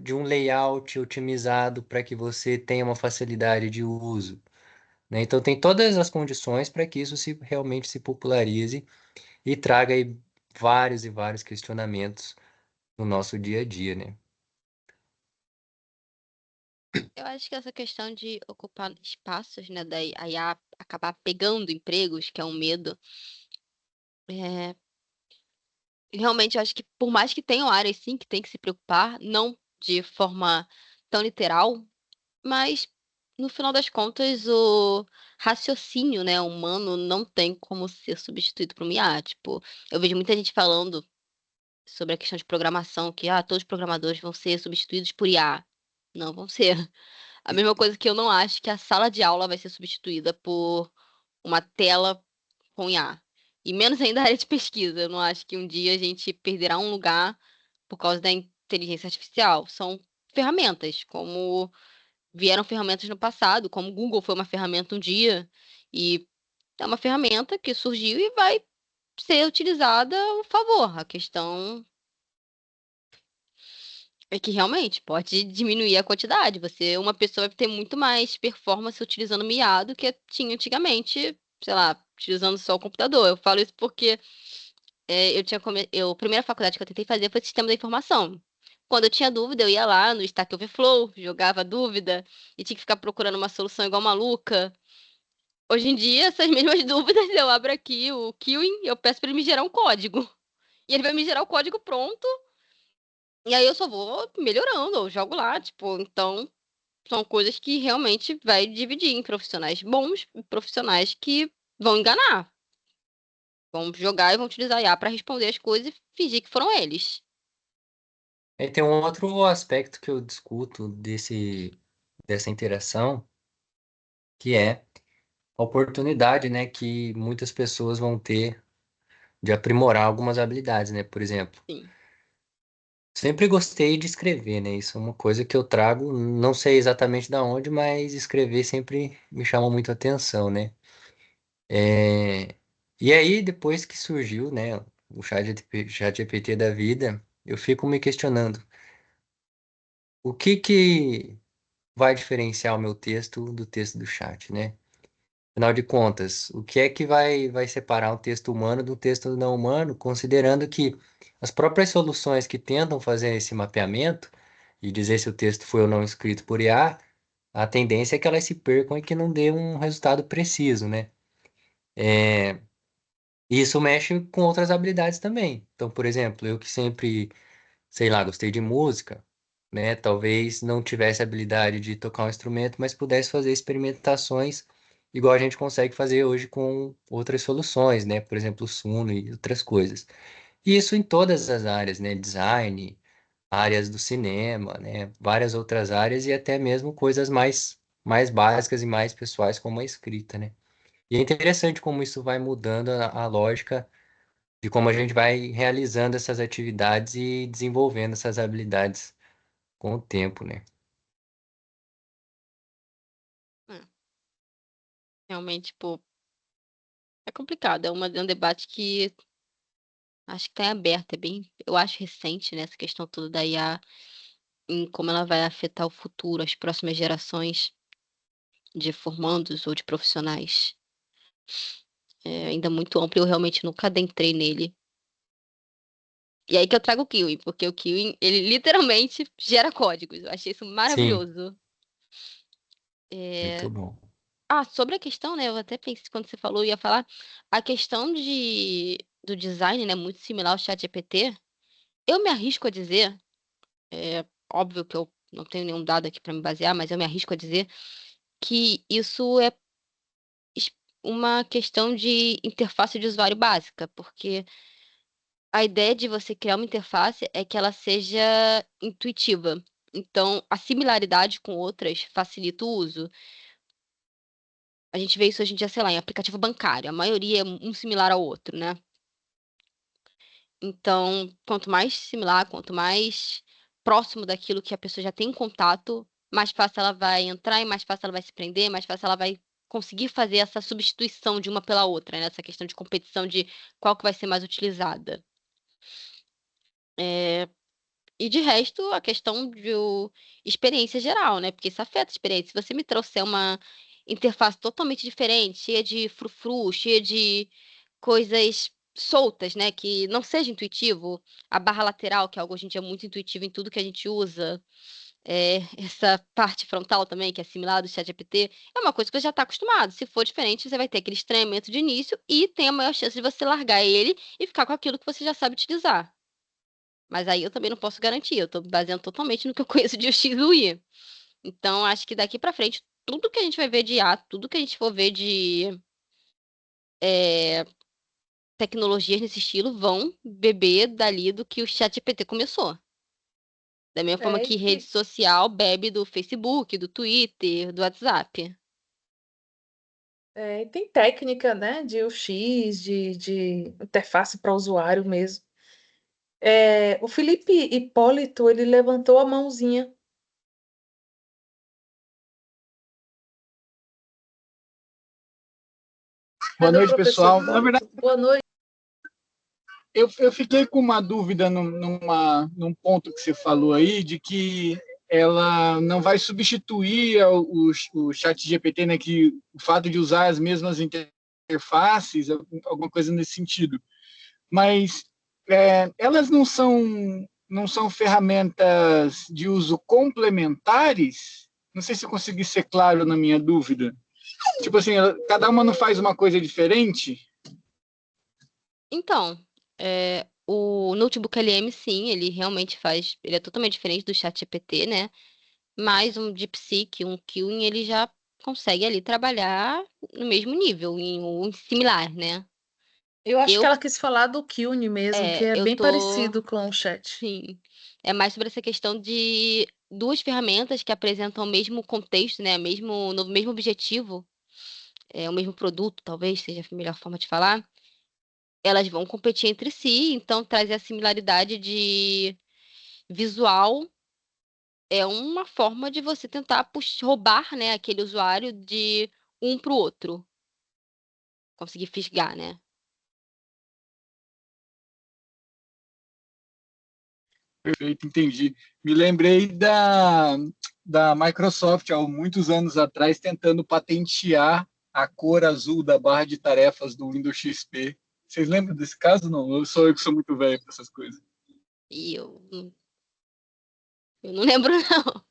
De um layout otimizado para que você tenha uma facilidade de uso, né? Então tem todas as condições para que isso realmente se popularize e traga aí vários e vários questionamentos no nosso dia a dia, né? Eu acho que essa questão de ocupar espaços, né, da IA acabar pegando empregos, que é um medo, é, realmente eu acho que por mais que tenham áreas sim que tem que se preocupar, não de forma tão literal, mas no final das contas o raciocínio, né, humano não tem como ser substituído por uma IA. Tipo, eu vejo muita gente falando sobre a questão de programação, que todos os programadores vão ser substituídos por IA. Não vão ser. A mesma coisa que eu não acho que a sala de aula vai ser substituída por uma tela com IA. E menos ainda a área de pesquisa. Eu não acho que um dia a gente perderá um lugar por causa da inteligência artificial. São ferramentas, como vieram ferramentas no passado, como o Google foi uma ferramenta um dia, e é uma ferramenta que surgiu e vai ser utilizada a favor. A questão é que realmente pode diminuir a quantidade. Uma pessoa vai ter muito mais performance utilizando o IA do que tinha antigamente, sei lá, utilizando só o computador. Eu falo isso porque a primeira faculdade que eu tentei fazer foi sistema da informação. Quando eu tinha dúvida, eu ia lá no Stack Overflow, jogava dúvida e tinha que ficar procurando uma solução igual maluca. Hoje em dia, essas mesmas dúvidas, eu abro aqui o Queuing e eu peço para ele me gerar um código. E ele vai me gerar o código pronto, e aí eu só vou melhorando, eu jogo lá, tipo, então são coisas que realmente vai dividir em profissionais bons e profissionais que vão enganar. Vão jogar e vão utilizar a IA para responder as coisas e fingir que foram eles. E tem um outro aspecto que eu discuto dessa interação, que é a oportunidade, né, que muitas pessoas vão ter de aprimorar algumas habilidades, né? Por exemplo, Sim. sempre gostei de escrever, né? Isso é uma coisa que eu trago, não sei exatamente da onde, mas escrever sempre me chama muito a atenção, né? É, E aí, depois que surgiu, né, o ChatGPT da vida, eu fico me questionando, o que que vai diferenciar o meu texto do texto do chat, né? Afinal de contas, o que é que vai separar um texto humano do texto não humano, considerando que as próprias soluções que tentam fazer esse mapeamento, e dizer se o texto foi ou não escrito por IA, a tendência é que elas se percam e que não dê um resultado preciso, né? E isso mexe com outras habilidades também. Então, por exemplo, eu que sempre, sei lá, gostei de música, né? Talvez não tivesse habilidade de tocar um instrumento, mas pudesse fazer experimentações igual a gente consegue fazer hoje com outras soluções, né? Por exemplo, o Suno e outras coisas. E isso em todas as áreas, né? Design, áreas do cinema, né? Várias outras áreas e até mesmo coisas mais básicas e mais pessoais como a escrita, né? E é interessante como isso vai mudando a lógica de como a gente vai realizando essas atividades e desenvolvendo essas habilidades com o tempo, né? É, realmente, tipo, é complicado. É um debate que acho que tá aberto. Eu acho recente, né, essa questão toda da IA, em como ela vai afetar o futuro, as próximas gerações de formandos ou de profissionais. É ainda muito amplo, eu realmente nunca adentrei nele. E aí que eu trago o Kiwi, porque o Kiwi, ele literalmente gera códigos. Eu achei isso Sim, maravilhoso. muito É, bom. sobre a questão, né? Eu até pensei quando você falou, eu ia falar, a questão do design, né? Muito similar ao ChatGPT. Eu me arrisco a dizer, óbvio que eu não tenho nenhum dado aqui para me basear, mas eu me arrisco a dizer que isso é es- uma questão de interface de usuário básica, porque a ideia de você criar uma interface é que ela seja intuitiva. Então, a similaridade com outras facilita o uso. A gente vê isso hoje em dia, sei lá, em aplicativo bancário. A maioria é um similar ao outro, né? Então, quanto mais similar, quanto mais próximo daquilo que a pessoa já tem em contato, mais fácil ela vai entrar e mais fácil ela vai se prender, mais fácil ela vai conseguir fazer essa substituição de uma pela outra, né? Essa questão de competição de qual que vai ser mais utilizada. É, E de resto, a questão de experiência geral, né? Porque isso afeta a experiência. Se você me trouxer uma interface totalmente diferente, cheia de frufru, cheia de coisas soltas, né? Que não seja intuitivo, a barra lateral, que é algo hoje em dia muito intuitivo em tudo que a gente usa, essa parte frontal também, que é similar do ChatGPT, é uma coisa que você já está acostumado. Se for diferente, você vai ter aquele estranhamento de início e tem a maior chance de você largar ele e ficar com aquilo que você já sabe utilizar. Mas aí eu também não posso garantir, eu tô baseando totalmente no que eu conheço de X e Y. Então, acho que daqui pra frente, tudo que a gente vai ver de IA, tudo que a gente for ver de é, tecnologias nesse estilo, vão beber dali do que o ChatGPT começou. Da mesma forma É, que rede social bebe do Facebook, do Twitter, do WhatsApp. e tem técnica, né, de UX, de interface para usuário mesmo. O Felipe Hipólito, ele levantou a mãozinha. Boa Cadê o noite, professor pessoal. Na verdade, Hipólito? Boa noite. eu fiquei com uma dúvida num ponto que você falou aí, de que ela não vai substituir o chat GPT, né? Que o fato de usar as mesmas interfaces, alguma coisa nesse sentido. Mas elas não são ferramentas de uso complementares? Não sei se eu consegui ser claro na minha dúvida. Tipo assim, cada uma não faz uma coisa diferente? Então, o Notebook LM, sim, ele realmente faz. Ele é totalmente diferente do ChatGPT, né? Mas um DeepSeek, um Kiwi, ele já consegue ali trabalhar no mesmo nível, ou em similar, né? Eu acho que Eu, ela quis falar do Qne mesmo, que é eu bem tô, parecido com o chat. sim, é mais sobre essa questão de duas ferramentas que apresentam o mesmo contexto, né? No mesmo objetivo, o mesmo produto, talvez seja a melhor forma de falar. Elas vão competir entre si, então trazer a similaridade de visual é uma forma de você tentar roubar, né, aquele usuário de um para o outro. Conseguir fisgar, né? Perfeito, entendi. Me lembrei da Microsoft, há muitos anos atrás, tentando patentear a cor azul da barra de tarefas do Windows XP. Vocês lembram desse caso? Não, eu que sou muito velho para essas coisas. E eu Eu não lembro, não.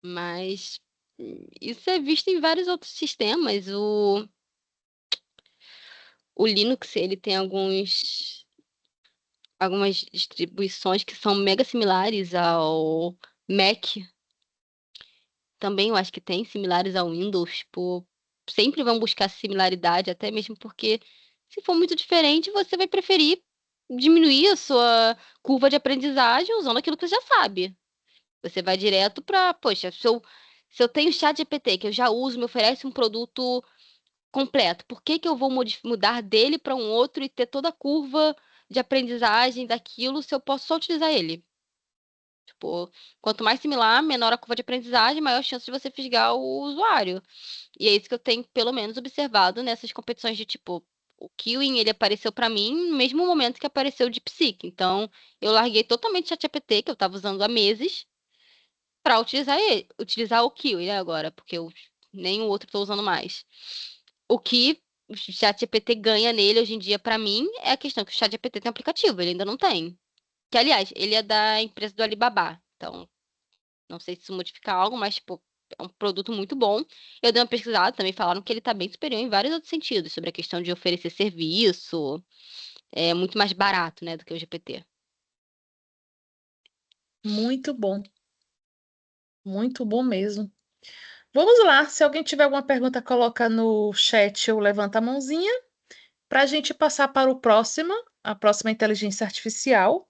Mas isso é visto em vários outros sistemas. O Linux, ele tem algumas distribuições que são mega similares ao Mac. Também eu acho que tem similares ao Windows. Tipo, sempre vão buscar similaridade, até mesmo porque se for muito diferente, você vai preferir diminuir a sua curva de aprendizagem usando aquilo que você já sabe. Você vai direto para, poxa, se eu tenho chat GPT, que eu já uso, me oferece um produto completo, por que que eu vou mudar dele para um outro e ter toda a curva de aprendizagem daquilo se eu posso só utilizar ele? Tipo, quanto mais similar, menor a curva de aprendizagem, maior a chance de você fisgar o usuário. E é isso que eu tenho, pelo menos, observado nessas competições de tipo, o Kiwin, ele apareceu para mim no mesmo momento que apareceu o DeepSeek. Então, eu larguei totalmente o ChatGPT, que eu estava usando há meses, para utilizar o Kiwi, né, agora, porque eu nem o outro estou usando mais. O que o ChatGPT ganha nele hoje em dia, para mim, é a questão que o ChatGPT tem um aplicativo, ele ainda não tem. Que, aliás, ele é da empresa do Alibaba. Então, não sei se isso modifica algo, mas, tipo, é um produto muito bom. Eu dei uma pesquisada, também falaram que ele tá bem superior em vários outros sentidos, sobre a questão de oferecer serviço, é muito mais barato, né, do que o GPT. Muito bom. Muito bom mesmo. Vamos lá. Se alguém tiver alguma pergunta, coloca no chat ou levanta a mãozinha para a gente passar para a próxima inteligência artificial.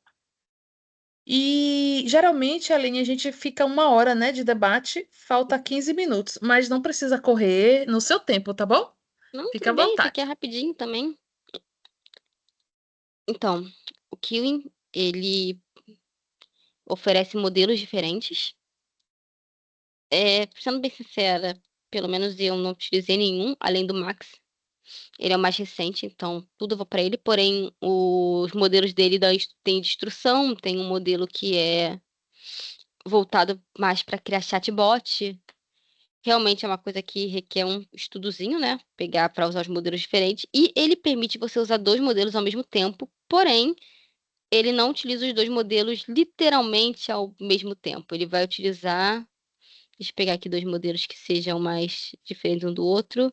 E geralmente, Aline, a gente fica 1 hora, né, de debate, falta 15 minutos, mas não precisa correr no seu tempo, tá bom? Não, Fica tudo à bem, isso aqui é vontade. rapidinho também. Então, o Kiwi, ele oferece modelos diferentes. Sendo bem sincera, pelo menos eu não utilizei nenhum, além do Max. Ele é o mais recente, então tudo eu vou para ele. Porém, os modelos dele tem de instrução, tem um modelo que é voltado mais para criar chatbot. Realmente é uma coisa que requer um estudozinho, né? Pegar para usar os modelos diferentes. E ele permite você usar dois modelos ao mesmo tempo, porém, ele não utiliza os dois modelos literalmente ao mesmo tempo. Ele vai utilizar. Deixa eu pegar aqui dois modelos que sejam mais diferentes um do outro.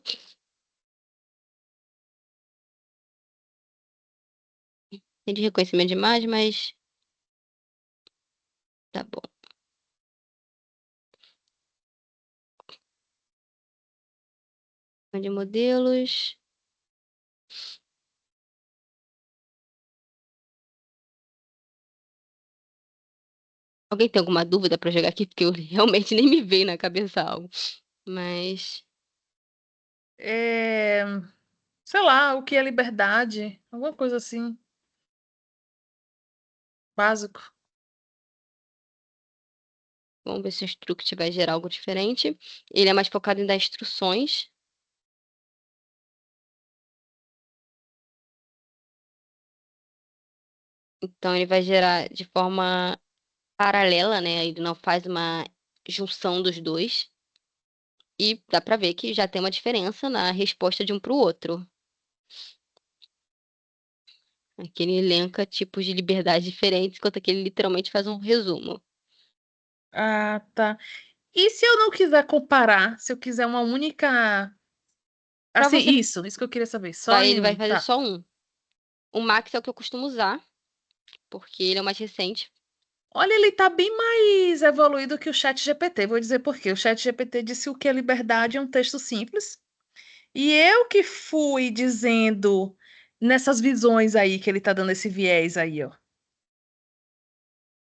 Tem de reconhecimento de imagem, mas tá bom. De modelos. Alguém tem alguma dúvida pra jogar aqui? Porque eu realmente nem me veio na cabeça algo. Mas É, sei lá, o que é liberdade? Alguma coisa assim, básico. vamos ver se o Struct vai gerar algo diferente. Ele é mais focado em dar instruções. Então ele vai gerar de forma paralela, né? Ele não faz uma junção dos dois. E dá pra ver que já tem uma diferença na resposta de um pro outro. Aqui ele elenca tipos de liberdade diferentes, enquanto aqui ele literalmente faz um resumo. Ah, tá. E se eu não quiser comparar, se eu quiser uma única. Pra Assim, você, isso que eu queria saber, só ele em vai um, fazer tá. só um. O Max é o que eu costumo usar, porque ele é o mais recente. Olha, ele tá bem mais evoluído que o Chat GPT. Vou dizer por quê. O Chat GPT disse o que é liberdade é um texto simples. E eu que fui dizendo nessas visões aí que ele tá dando esse viés aí, ó,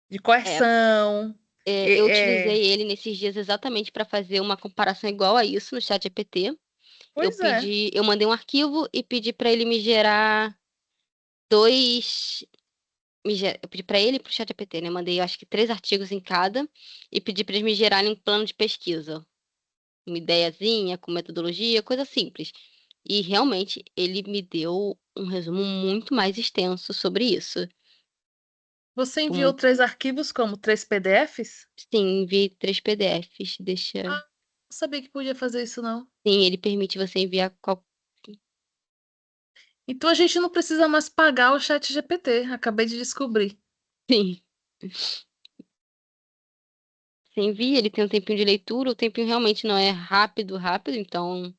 de É, coerção. eu É, utilizei ele nesses dias exatamente para fazer uma comparação igual a isso no ChatGPT. pois é. Eu mandei um arquivo e pedi para ele me gerar dois. Eu pedi para ele e para o ChatGPT, né? Mandei, eu acho que 3 artigos em cada e pedi para eles me gerarem um plano de pesquisa, uma ideiazinha com metodologia, coisa simples. E realmente ele me deu um resumo muito mais extenso sobre isso. Você Tipo, enviou 3 arquivos como 3 PDFs? sim, enviei 3 PDFs. Ah, não sabia que podia fazer isso, não. Sim, ele permite você enviar. Então a gente não precisa mais pagar o chat GPT, acabei de descobrir. Sim. Você envia, ele tem um tempinho de leitura, o tempinho realmente não é rápido, rápido, então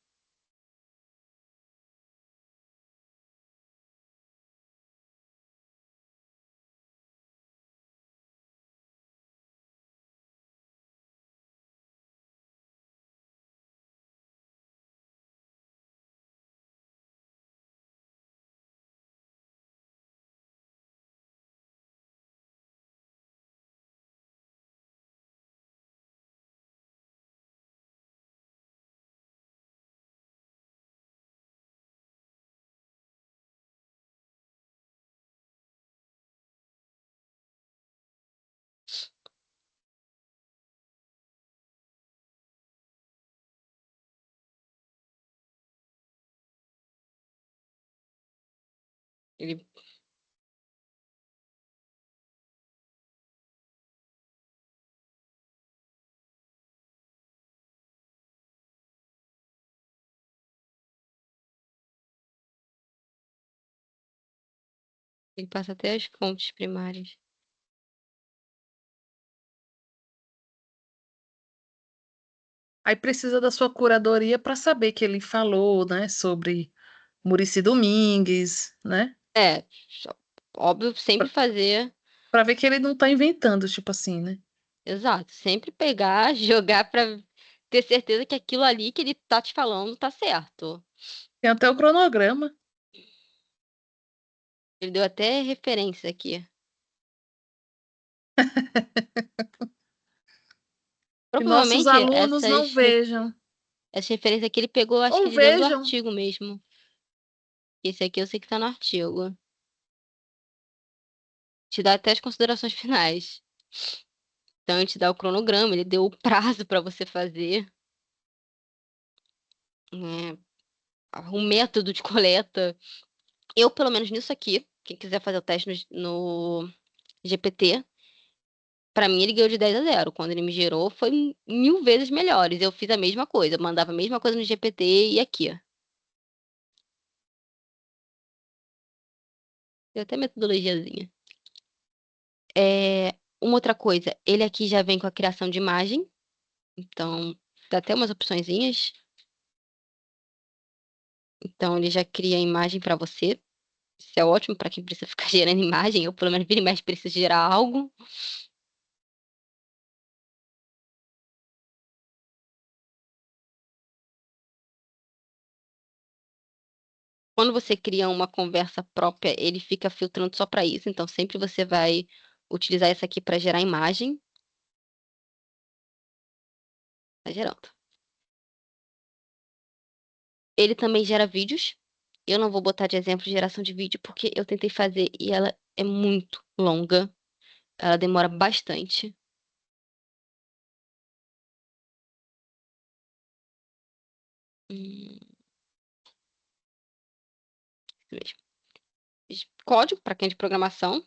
ele, ele passa até as fontes primárias. Aí precisa da sua curadoria para saber que ele falou, né, sobre Muricy Domingues, né? É, óbvio, sempre fazer, Para ver que ele não está inventando, tipo assim, né? exato, sempre pegar, jogar pra ter certeza que aquilo ali que ele tá te falando tá certo. Tem até o cronograma. Ele deu até referência aqui. Que nossos Provavelmente alunos não vejam. essa referência aqui ele pegou, acho que Ou de dentro do vejam. artigo mesmo. Esse aqui eu sei que tá no artigo. Te dá até as considerações finais. Então, ele te dá o cronograma, ele deu o prazo para você fazer, né, o método de coleta. Eu, pelo menos nisso aqui, quem quiser fazer o teste no GPT, para mim ele ganhou de 10-0. Quando ele me gerou, foi 1000 vezes melhores. Eu fiz a mesma coisa, eu mandava a mesma coisa no GPT e aqui, ó. Tem até metodologiazinha. Uma outra coisa, ele aqui já vem com a criação de imagem, então dá até umas opçõezinhas. Então ele já cria a imagem para você. Isso é ótimo para quem precisa ficar gerando imagem. Eu, pelo menos, vira e mexe, preciso gerar algo. Quando você cria uma conversa própria, ele fica filtrando só para isso. Então, sempre você vai utilizar essa aqui para gerar imagem. Tá gerando. Ele também gera vídeos. Eu não vou botar de exemplo de geração de vídeo porque eu tentei fazer e ela é muito longa. Ela demora bastante. Hum, isso mesmo. Código para quem é de programação.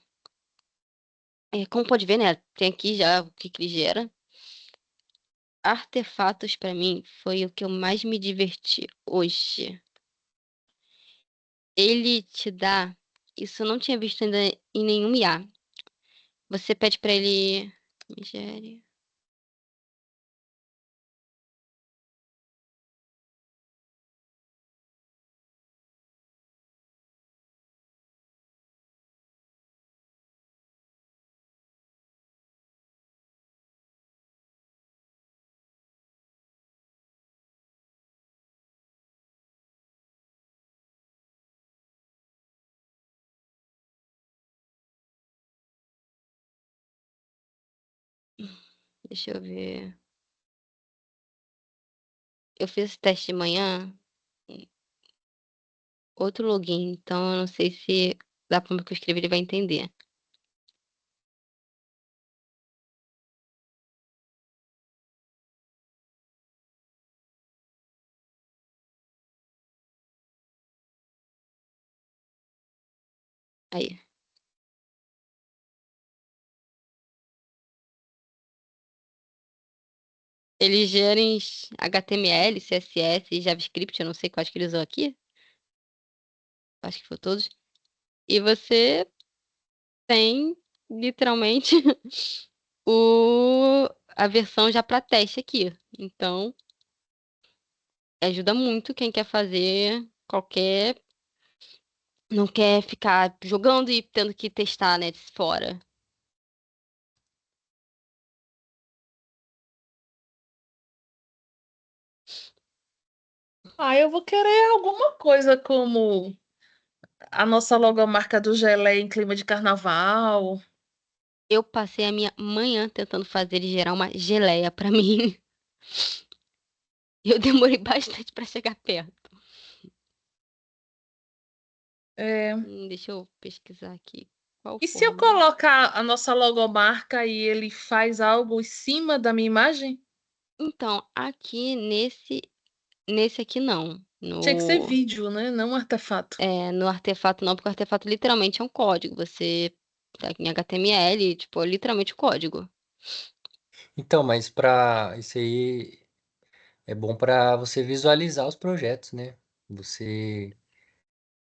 Como pode ver, né? Tem aqui já o que que ele gera. Artefatos para mim foi o que eu mais me diverti hoje. Ele te dá, isso eu não tinha visto ainda em nenhum IA. Você pede para ele, Nigéria. Deixa eu ver. Eu fiz esse teste de manhã, outro login, então eu não sei se da forma que eu escrevi ele vai entender. Aí. Ele gera em HTML, CSS e JavaScript, eu não sei quais que ele usou aqui. acho que foi todos. E você tem literalmente a versão já para teste aqui. Então, ajuda muito quem quer fazer qualquer. Não quer ficar jogando e tendo que testar, né, de fora. Ah, eu vou querer alguma coisa como a nossa logomarca do Gelé em clima de carnaval. Eu passei a minha manhã tentando fazer ele gerar uma geleia pra mim. Eu demorei bastante pra chegar perto. É, Deixa eu pesquisar aqui. Qual e se eu formato? colocar a nossa logomarca e ele faz algo em cima da minha imagem? Então, aqui nesse aqui não. Tinha que ser No, vídeo, né? Não um artefato. no artefato não, porque o artefato literalmente é um código. Você tá em HTML, tipo, é literalmente o código. Então, mas para isso aí é bom para você visualizar os projetos, né? Você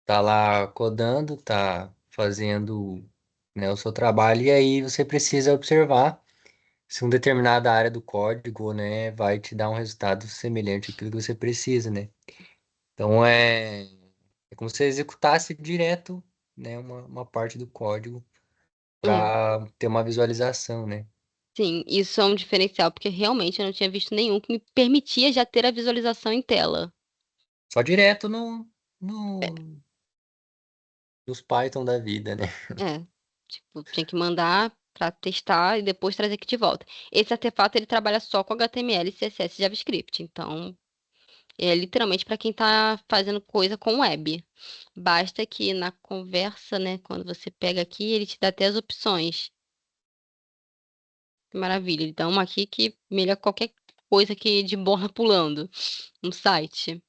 tá lá codando, tá fazendo, né, o seu trabalho e aí você precisa observar se uma determinada área do código, né, vai te dar um resultado semelhante àquilo que você precisa, né? Então é como se você executasse direto, né, uma parte do código É, para ter uma visualização, né? sim, isso é um diferencial, porque realmente eu não tinha visto nenhum que me permitia já ter a visualização em tela. Só direto no, nos Python da vida, né? É, tipo, tinha que mandar pra testar e depois trazer aqui de volta. Esse artefato ele trabalha só com HTML, CSS e JavaScript, então é literalmente para quem tá fazendo coisa com web. Basta que na conversa, né, quando você pega aqui, ele te dá até as opções. Que maravilha, ele dá uma aqui que melhora qualquer coisa que de bola pulando no site.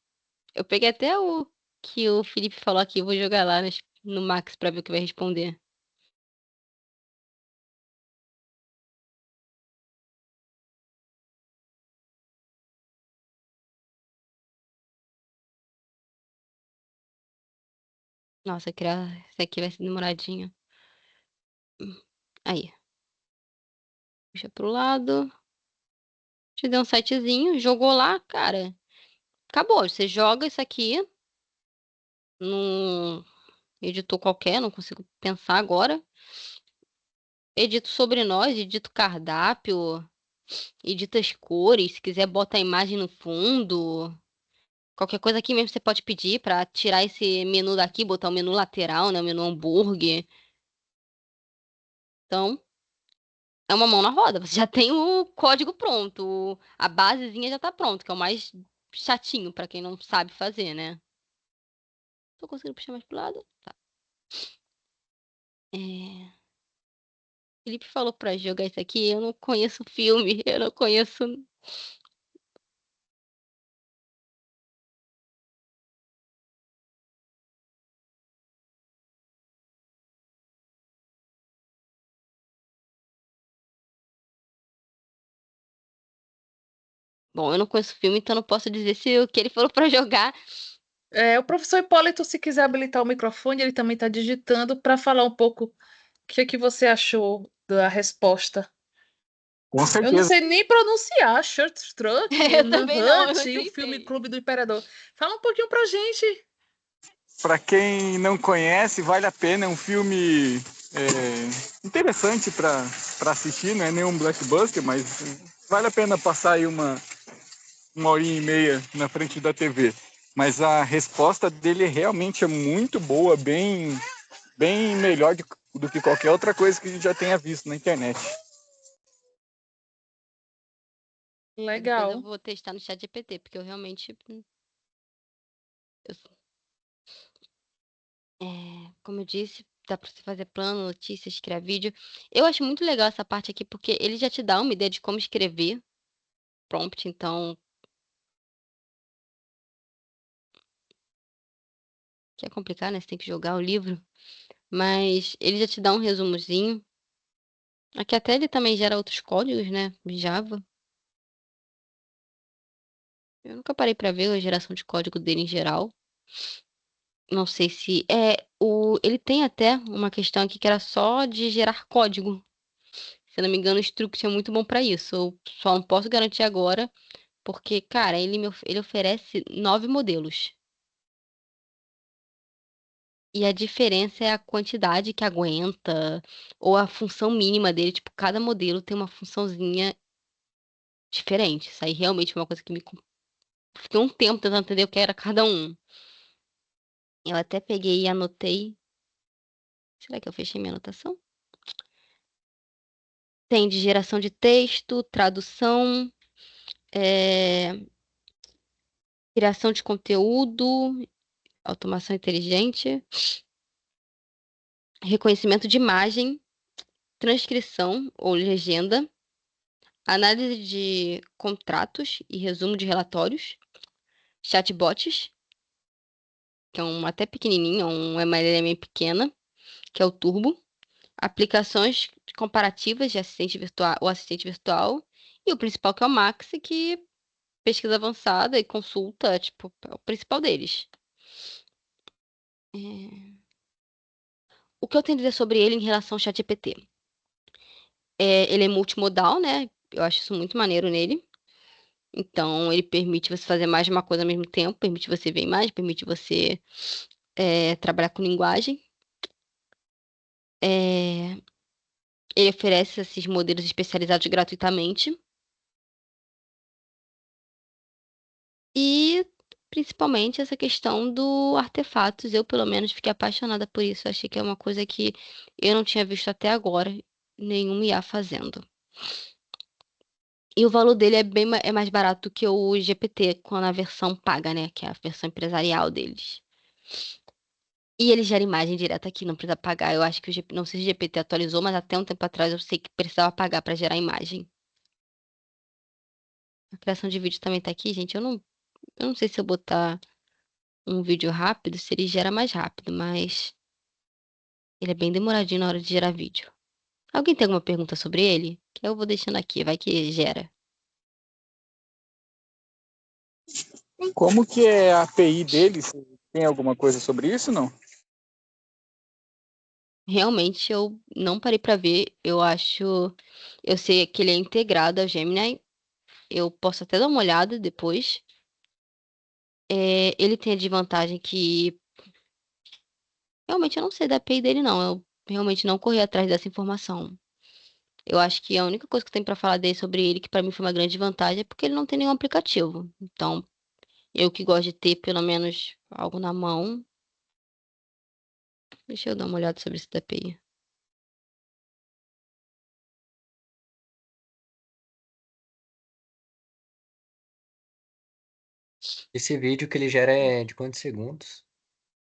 Eu peguei até o que o Felipe falou aqui, eu vou jogar lá no Max pra ver o que vai responder. Nossa, criar isso aqui vai ser demoradinho. Aí, puxa pro lado, te deu um sitezinho, jogou lá, cara. Acabou. Você joga isso aqui num editor qualquer, não consigo pensar agora. Edito sobre nós, edito cardápio, edita as cores, se quiser bota a imagem no fundo. Qualquer coisa aqui mesmo você pode pedir pra tirar esse menu daqui, botar o menu lateral, né, o menu hambúrguer. Então, é uma mão na roda. Você já tem o código pronto, a basezinha já tá pronto, que é o mais chatinho pra quem não sabe fazer, né? Tô conseguindo puxar mais pro lado? Tá. É... Felipe falou pra jogar isso aqui, eu não conheço o filme, eu não conheço. Bom, eu não conheço o filme, então não posso dizer se o que ele falou pra jogar. É, o professor Hipólito, se quiser habilitar o microfone, ele também está digitando para falar um pouco o que é que você achou da resposta. Com Eu não certeza. sei nem pronunciar Truck, Eu também não, eu não Hunt e o filme tentei. Clube do Imperador. Fala um pouquinho pra gente. Para quem não conhece, vale a pena. É um filme interessante para assistir. Não é nenhum blockbuster, mas vale a pena passar aí uma horinha e meia na frente da TV. Mas a resposta dele realmente é muito boa, bem melhor do que qualquer outra coisa que a gente já tenha visto na internet. Depois eu Legal. vou testar no chat GPT, porque eu realmente. eu- como eu disse, dá pra você fazer plano, notícias, criar vídeo. Eu acho muito legal essa parte aqui, porque ele já te dá uma ideia de como escrever prompt, então. Que é complicado, né? Você tem que jogar o livro. Mas ele já te dá um resumozinho. Aqui até ele também gera outros códigos, né? Java. Eu nunca parei pra ver a geração de código dele em geral. Não sei se é o. Ele tem até uma questão aqui que era só de gerar código. Se eu não me engano, o Struct é muito bom pra isso. Eu só não posso garantir agora, porque, cara, ele oferece 9 modelos. E a diferença é a quantidade que aguenta, ou a função mínima dele. Tipo, cada modelo tem uma funçãozinha diferente. Isso aí realmente foi uma coisa que me. Fiquei um tempo tentando entender o que era cada um. Eu até peguei e anotei. Será que eu fechei minha anotação? Tem de geração de texto, tradução, é, criação de conteúdo, automação inteligente, reconhecimento de imagem, transcrição ou legenda, análise de contratos e resumo de relatórios, chatbots, que é um até pequenininho, uma MLM pequena, que é o Turbo, aplicações comparativas de assistente virtual ou assistente virtual, e o principal que é o Max, que pesquisa avançada e consulta, tipo, é o principal deles. É, o que eu tenho a dizer sobre ele em relação ao ChatGPT? Ele é multimodal, né? Eu acho isso muito maneiro nele. Então, ele permite você fazer mais de uma coisa ao mesmo tempo, permite você ver mais, permite você trabalhar com linguagem. É, ele oferece esses modelos especializados gratuitamente. E, principalmente, essa questão do artefatos. Eu, pelo menos, fiquei apaixonada por isso. Achei que é uma coisa que eu não tinha visto até agora nenhum IA fazendo. E o valor dele é mais barato que o GPT, quando a versão paga, né? Que é a versão empresarial deles. E ele gera imagem direta aqui, não precisa pagar. Eu acho que não sei se o GPT atualizou, mas até um tempo atrás eu sei que precisava pagar para gerar imagem. A criação de vídeo também tá aqui, gente. Eu não sei se eu botar um vídeo rápido, se ele gera mais rápido, mas ele é bem demoradinho na hora de gerar vídeo. Alguém tem alguma pergunta sobre ele? Que eu vou deixando aqui, vai que gera. Como que é a API deles? Tem alguma coisa sobre isso, não? Realmente eu não parei pra ver. Eu sei que ele é integrado ao Gemini. Eu posso até dar uma olhada depois. Ele tem a desvantagem que realmente eu não sei da API dele, não. Eu realmente não corri atrás dessa informação. Eu acho que a única coisa que tem pra falar dele sobre ele, que pra mim foi uma grande vantagem, é porque ele não tem nenhum aplicativo. Então, eu que gosto de ter pelo menos algo na mão, deixa eu dar uma olhada sobre esse da API. Esse vídeo que ele gera é de quantos segundos?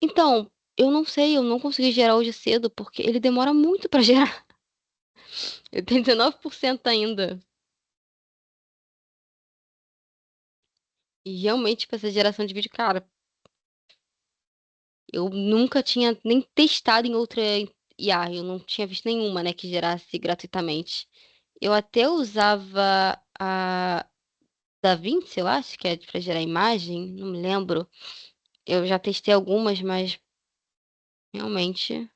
Então, eu não sei, eu não consegui gerar hoje cedo, porque ele demora muito pra gerar. Eu tenho 19% ainda. E realmente, tipo, essa geração de vídeo, cara, eu nunca tinha nem testado em outra IA. Eu não tinha visto nenhuma, né, que gerasse gratuitamente. Eu até usava a DaVinci, eu acho, que é pra gerar imagem, não me lembro. Eu já testei algumas, mas realmente.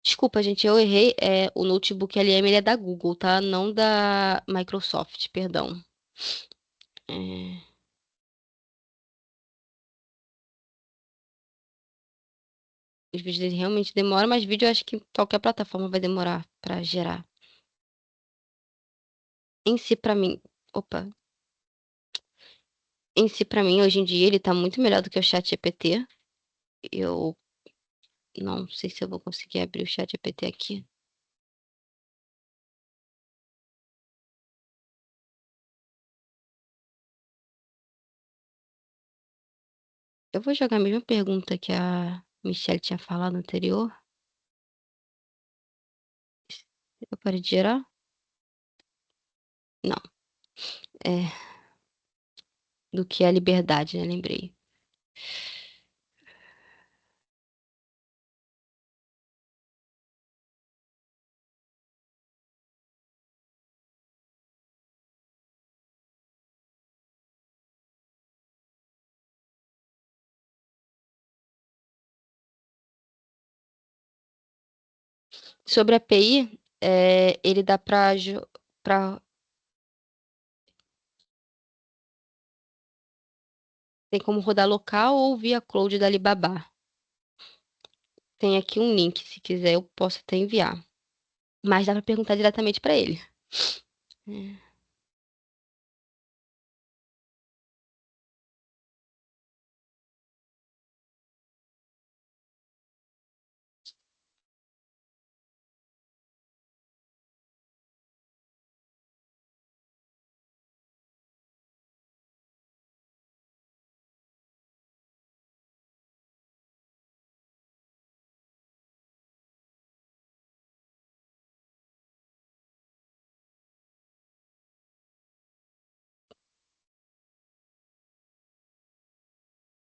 Desculpa, gente, eu errei. O notebook LM ele é da Google, tá? Não da Microsoft, perdão. É, os vídeos dele realmente demoram, mas vídeo eu acho que qualquer plataforma vai demorar pra gerar. Em si, pra mim. Opa. Em si, pra mim, hoje em dia, ele tá muito melhor do que o ChatGPT. Eu não sei se eu vou conseguir abrir o ChatGPT aqui. Eu vou jogar a mesma pergunta que a Michelle tinha falado anterior. Eu parei de gerar? Não. É do que a liberdade, né? Lembrei. Sobre a API, ele dá para tem como rodar local ou via cloud da Alibaba. Tem aqui um link, se quiser eu posso até enviar. Mas dá para perguntar diretamente para ele. É.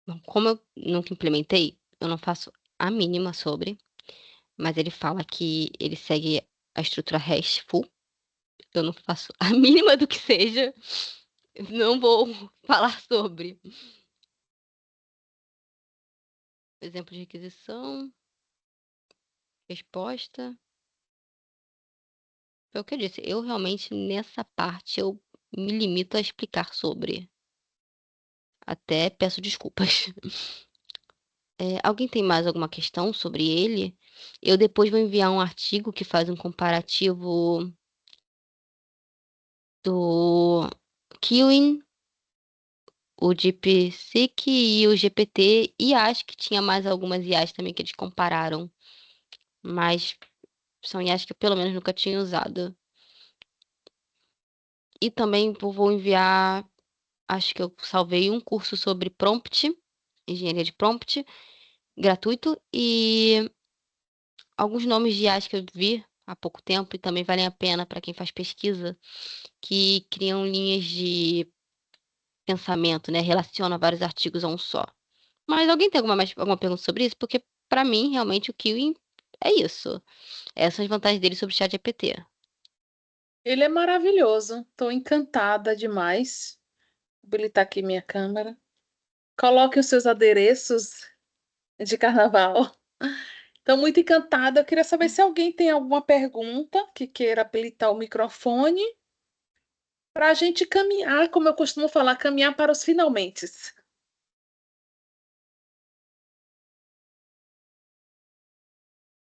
Bom, como eu nunca implementei, eu não faço a mínima sobre, mas ele fala que ele segue a estrutura RESTful. Eu não faço a mínima do que seja. Não vou falar sobre. Exemplo de requisição, resposta. Foi o que eu disse. Eu realmente, nessa parte, eu me limito a explicar sobre. Até peço desculpas. Alguém tem mais alguma questão sobre ele? Eu depois vou enviar um artigo que faz um comparativo do Kiwin, o DeepSeek e o GPT, e acho que tinha mais algumas IAs também que eles compararam, mas são IAs que eu pelo menos nunca tinha usado. E também vou enviar, acho que eu salvei um curso sobre prompt, engenharia de prompt, gratuito, e alguns nomes de IAs que eu vi há pouco tempo e também valem a pena para quem faz pesquisa, que criam linhas de pensamento, né? Relaciona vários artigos a um só. Mas alguém tem alguma pergunta sobre isso? Porque, para mim, realmente, o Kiwi é isso. Essas são as vantagens dele sobre o ChatGPT. Ele é maravilhoso. Estou encantada demais. Vou habilitar aqui minha câmera. Coloque os seus adereços de carnaval. Estou muito encantada. Eu queria saber se alguém tem alguma pergunta que queira habilitar o microfone para a gente caminhar, como eu costumo falar, caminhar para os finalmente.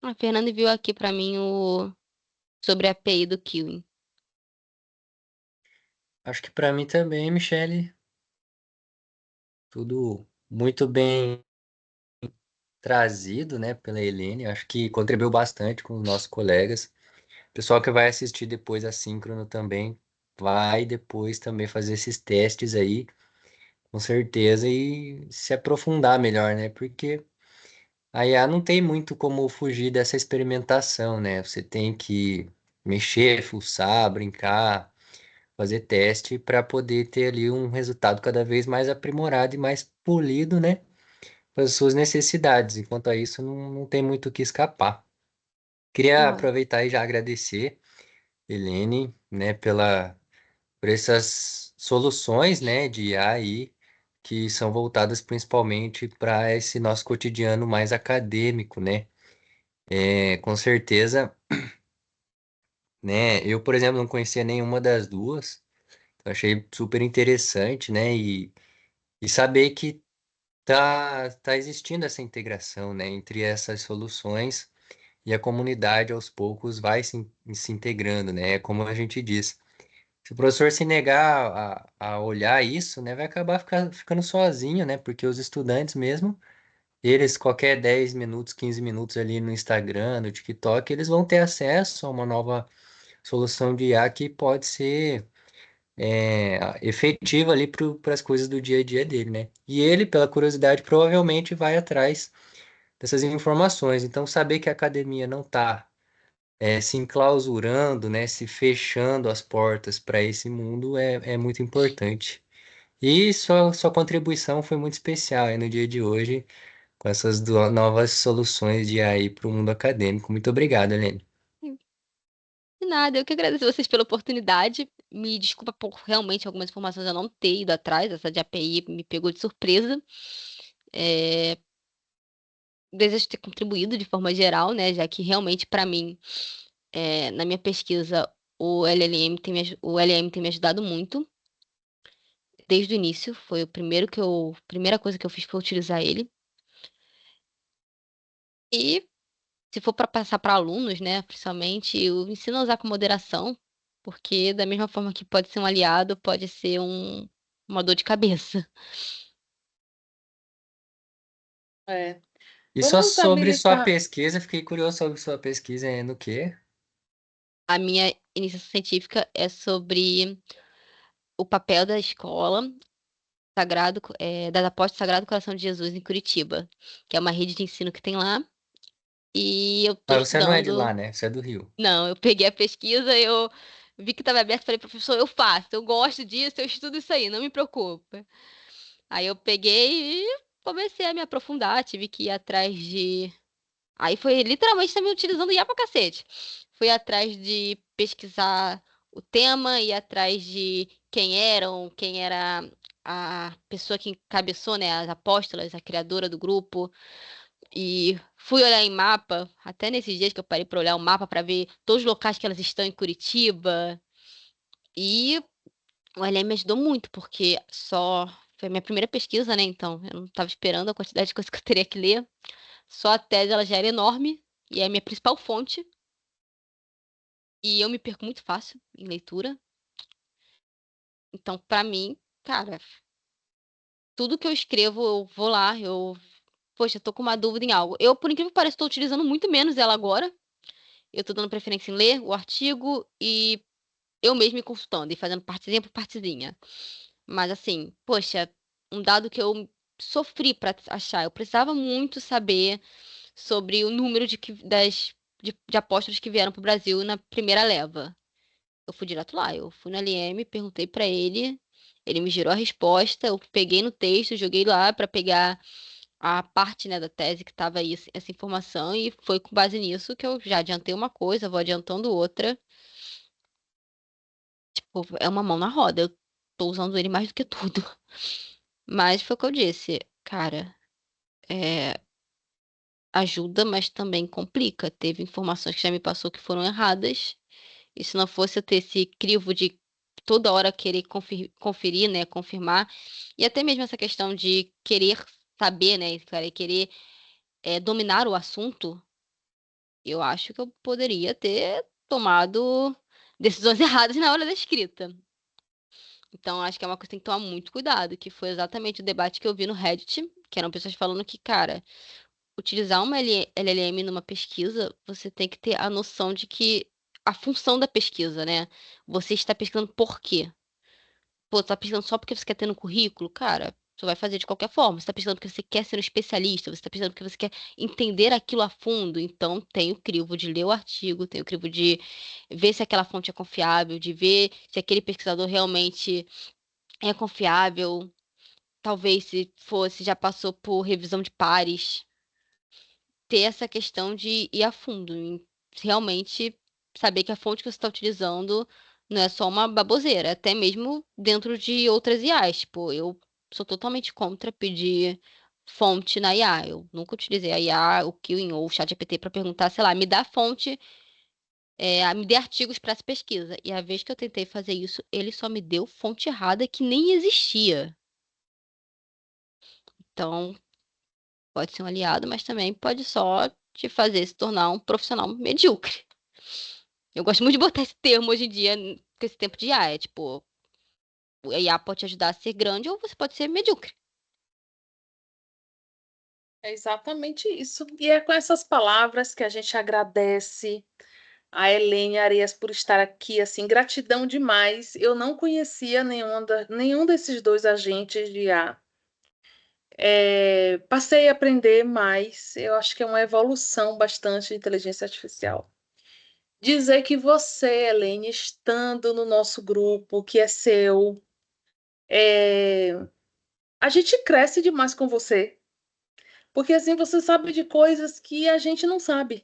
A Fernanda enviou aqui para mim sobre a API do Kiwi. Acho que para mim também, Michele, tudo muito bem trazido, né, pela Helene. Acho que contribuiu bastante com os nossos colegas. Pessoal que vai assistir depois a síncrono também vai depois também fazer esses testes aí, com certeza, e se aprofundar melhor, né? Porque a IA não tem muito como fugir dessa experimentação, né? Você tem que mexer, fuçar, brincar, fazer teste para poder ter ali um resultado cada vez mais aprimorado e mais polido, né? Para as suas necessidades. Enquanto a isso, não tem muito o que escapar. Queria Não é? aproveitar e já agradecer, Helene, né, por essas soluções, né, de IA aí, que são voltadas principalmente para esse nosso cotidiano mais acadêmico, né? Com certeza, né? Eu, por exemplo, não conhecia nenhuma das duas. Eu achei super interessante, né? E saber que tá existindo essa integração, né, entre essas soluções e a comunidade aos poucos vai se integrando, né? É como a gente diz. Se o professor se negar a olhar isso, né, vai acabar ficando sozinho, né? Porque os estudantes mesmo, eles, qualquer 10 minutos, 15 minutos ali no Instagram, no TikTok, eles vão ter acesso a uma nova solução de IA que pode ser efetiva ali para as coisas do dia a dia dele, né? E ele, pela curiosidade, provavelmente vai atrás dessas informações. Então, saber que a academia não está se enclausurando, né, se fechando as portas para esse mundo é muito importante. E sua contribuição foi muito especial aí no dia de hoje, com essas novas soluções de AI para o mundo acadêmico. Muito obrigado, Helene. De nada, eu que agradeço vocês pela oportunidade. Me desculpa por realmente algumas informações eu não ter ido atrás. Essa de API me pegou de surpresa. É, desejo ter contribuído de forma geral, né? Já que realmente, para mim, na minha pesquisa, o LLM tem me ajudado muito. Desde o início, foi o primeiro primeira coisa que eu fiz foi utilizar ele. E se for para passar para alunos, né, principalmente, eu ensino a usar com moderação, porque da mesma forma que pode ser um aliado, pode ser uma dor de cabeça. É. E só Vamos sobre sua habilitar. pesquisa, fiquei curioso sobre sua pesquisa é no quê? A minha iniciação científica é sobre o papel da escola da Apóstolo Sagrado Coração de Jesus em Curitiba, que é uma rede de ensino que tem lá. E eu estou Mas você não é de lá, estudando. né? Você é do Rio. Não, eu peguei a pesquisa, eu vi que estava aberto, falei, professor, eu faço, eu gosto disso, eu estudo isso aí, não me preocupa. Aí eu peguei e comecei a me aprofundar, tive que ir atrás de. Aí foi literalmente também utilizando IA pra cacete. Fui atrás de pesquisar o tema, ir atrás de quem era a pessoa que encabeçou, né, as apóstolas, a criadora do grupo. E fui olhar em mapa, até nesses dias que eu parei para olhar o mapa para ver todos os locais que elas estão em Curitiba. E o LM me ajudou muito, porque só foi a minha primeira pesquisa, né? Então, eu não estava esperando a quantidade de coisa que eu teria que ler. Só a tese ela já era enorme e é a minha principal fonte. E eu me perco muito fácil em leitura. Então, para mim, cara, tudo que eu escrevo, eu vou lá, poxa, eu tô com uma dúvida em algo. Eu, por incrível que pareça, estou utilizando muito menos ela agora. Eu tô dando preferência em ler o artigo e eu mesma me consultando e fazendo partezinha por partezinha. Mas assim, poxa, um dado que eu sofri pra achar, eu precisava muito saber sobre o número de apóstolos que vieram pro Brasil na primeira leva. Eu fui direto lá, eu fui na LM, perguntei pra ele, ele me gerou a resposta, eu peguei no texto, joguei lá pra pegar a parte, né, da tese que tava aí essa informação e foi com base nisso que eu já adiantei uma coisa, vou adiantando outra. Tipo, é uma mão na roda. Eu tô usando ele mais do que tudo. Mas foi o que eu disse, cara, é, ajuda, mas também complica. Teve informações que já me passou que foram erradas. E se não fosse eu ter esse crivo de toda hora querer conferir, né, confirmar, e até mesmo essa questão de querer saber, né, querer dominar o assunto, eu acho que eu poderia ter tomado decisões erradas na hora da escrita. Então, acho que é uma coisa que tem que tomar muito cuidado, que foi exatamente o debate que eu vi no Reddit, que eram pessoas falando que, cara, utilizar uma LLM numa pesquisa, você tem que ter a noção de que a função da pesquisa, né? Você está pesquisando por quê? Pô, tá pesquisando só porque você quer ter no currículo? Cara, você vai fazer de qualquer forma. Você tá pesquisando porque você quer ser um especialista, você tá pesquisando porque você quer entender aquilo a fundo. Então, tem o crivo de ler o artigo, tem o crivo de ver se aquela fonte é confiável, de ver se aquele pesquisador realmente é confiável. Talvez se fosse, já passou por revisão de pares, ter essa questão de ir a fundo, em realmente saber que a fonte que você está utilizando não é só uma baboseira, até mesmo dentro de outras IAs. Tipo, eu sou totalmente contra pedir fonte na IA. Eu nunca utilizei a IA, o Kiwin ou o ChatGPT para perguntar, sei lá, me dá fonte, me dê artigos para essa pesquisa. E a vez que eu tentei fazer isso, ele só me deu fonte errada que nem existia. Então, pode ser um aliado, mas também pode só te fazer se tornar um profissional medíocre. Eu gosto muito de botar esse termo hoje em dia, com esse tempo de IA. É tipo, o IA pode te ajudar a ser grande ou você pode ser medíocre. É exatamente isso. E é com essas palavras que a gente agradece a Helene Arias por estar aqui. Assim, gratidão demais. Eu não conhecia nenhum desses dois agentes de IA. Passei a aprender mais. Eu acho que é uma evolução bastante de inteligência artificial. Dizer que você, Helene, estando no nosso grupo, que é seu, é, a gente cresce demais com você. Porque assim você sabe de coisas que a gente não sabe.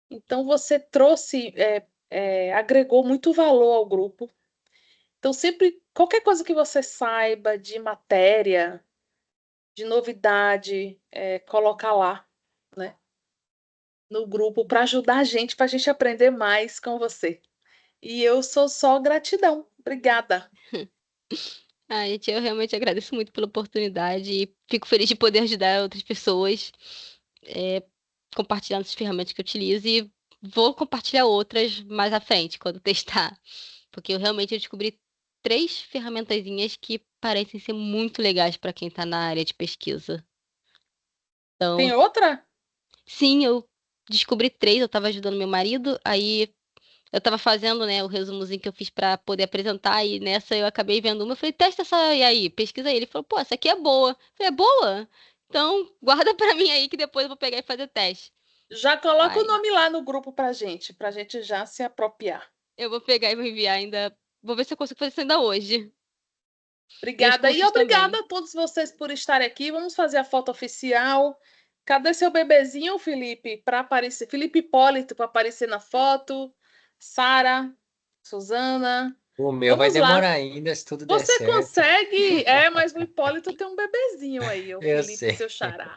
Então você trouxe, agregou muito valor ao grupo. Então sempre, qualquer coisa que você saiba de matéria, de novidade, coloca lá. né, no grupo para ajudar a gente, para a gente aprender mais com você. E eu sou só gratidão. Obrigada. Gente, eu realmente agradeço muito pela oportunidade e fico feliz de poder ajudar outras pessoas, é, compartilhando as ferramentas que eu utilizo e vou compartilhar outras mais à frente, quando testar. Porque eu descobri 3 ferramentazinhas que parecem ser muito legais para quem está na área de pesquisa. Então, Tem outra? sim, eu descobri 3, eu estava ajudando meu marido, aí eu estava fazendo, né, o resumozinho que eu fiz para poder apresentar, e nessa eu acabei vendo uma, eu falei, testa essa aí, pesquisa aí. Ele falou, pô, essa aqui é boa. Eu falei, é boa? Então, guarda para mim aí que depois eu vou pegar e fazer teste. Já coloca o Aí, nome lá no grupo para a gente já se apropriar. eu vou pegar e vou enviar ainda, vou ver se eu consigo fazer isso ainda hoje. Meus Obrigada. E cursos obrigada também. a todos vocês por estarem aqui. Vamos fazer a foto oficial. Cadê seu bebezinho, Felipe, para aparecer? Felipe Hipólito para aparecer na foto. Sara, Suzana. O meu vai Vamos lá. demorar ainda, se tudo der Você certo. consegue. É, mas o Hipólito tem um bebezinho aí, o Eu Felipe, sei. seu xará.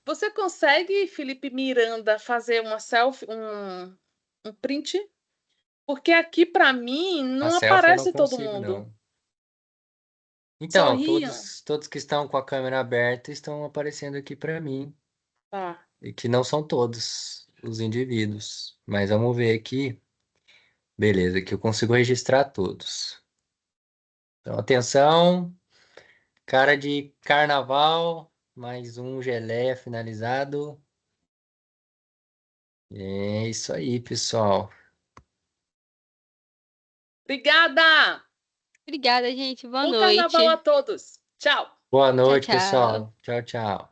Você consegue, Felipe Miranda, fazer uma selfie, um print? Porque aqui para mim A não selfie eu não aparece todo consigo, mundo. não. Então, Sorriam. todos que estão com a câmera aberta estão aparecendo aqui para mim. Tá. E que não são todos os indivíduos. Mas vamos ver aqui. Beleza, aqui eu consigo registrar todos. Então, atenção. Cara de carnaval. Mais um geleia finalizado. É isso aí, pessoal. Obrigada! Obrigada, gente. Boa Bom carnaval a noite. todos. Tchau. Boa Tchau, noite, tchau. pessoal. Tchau, tchau.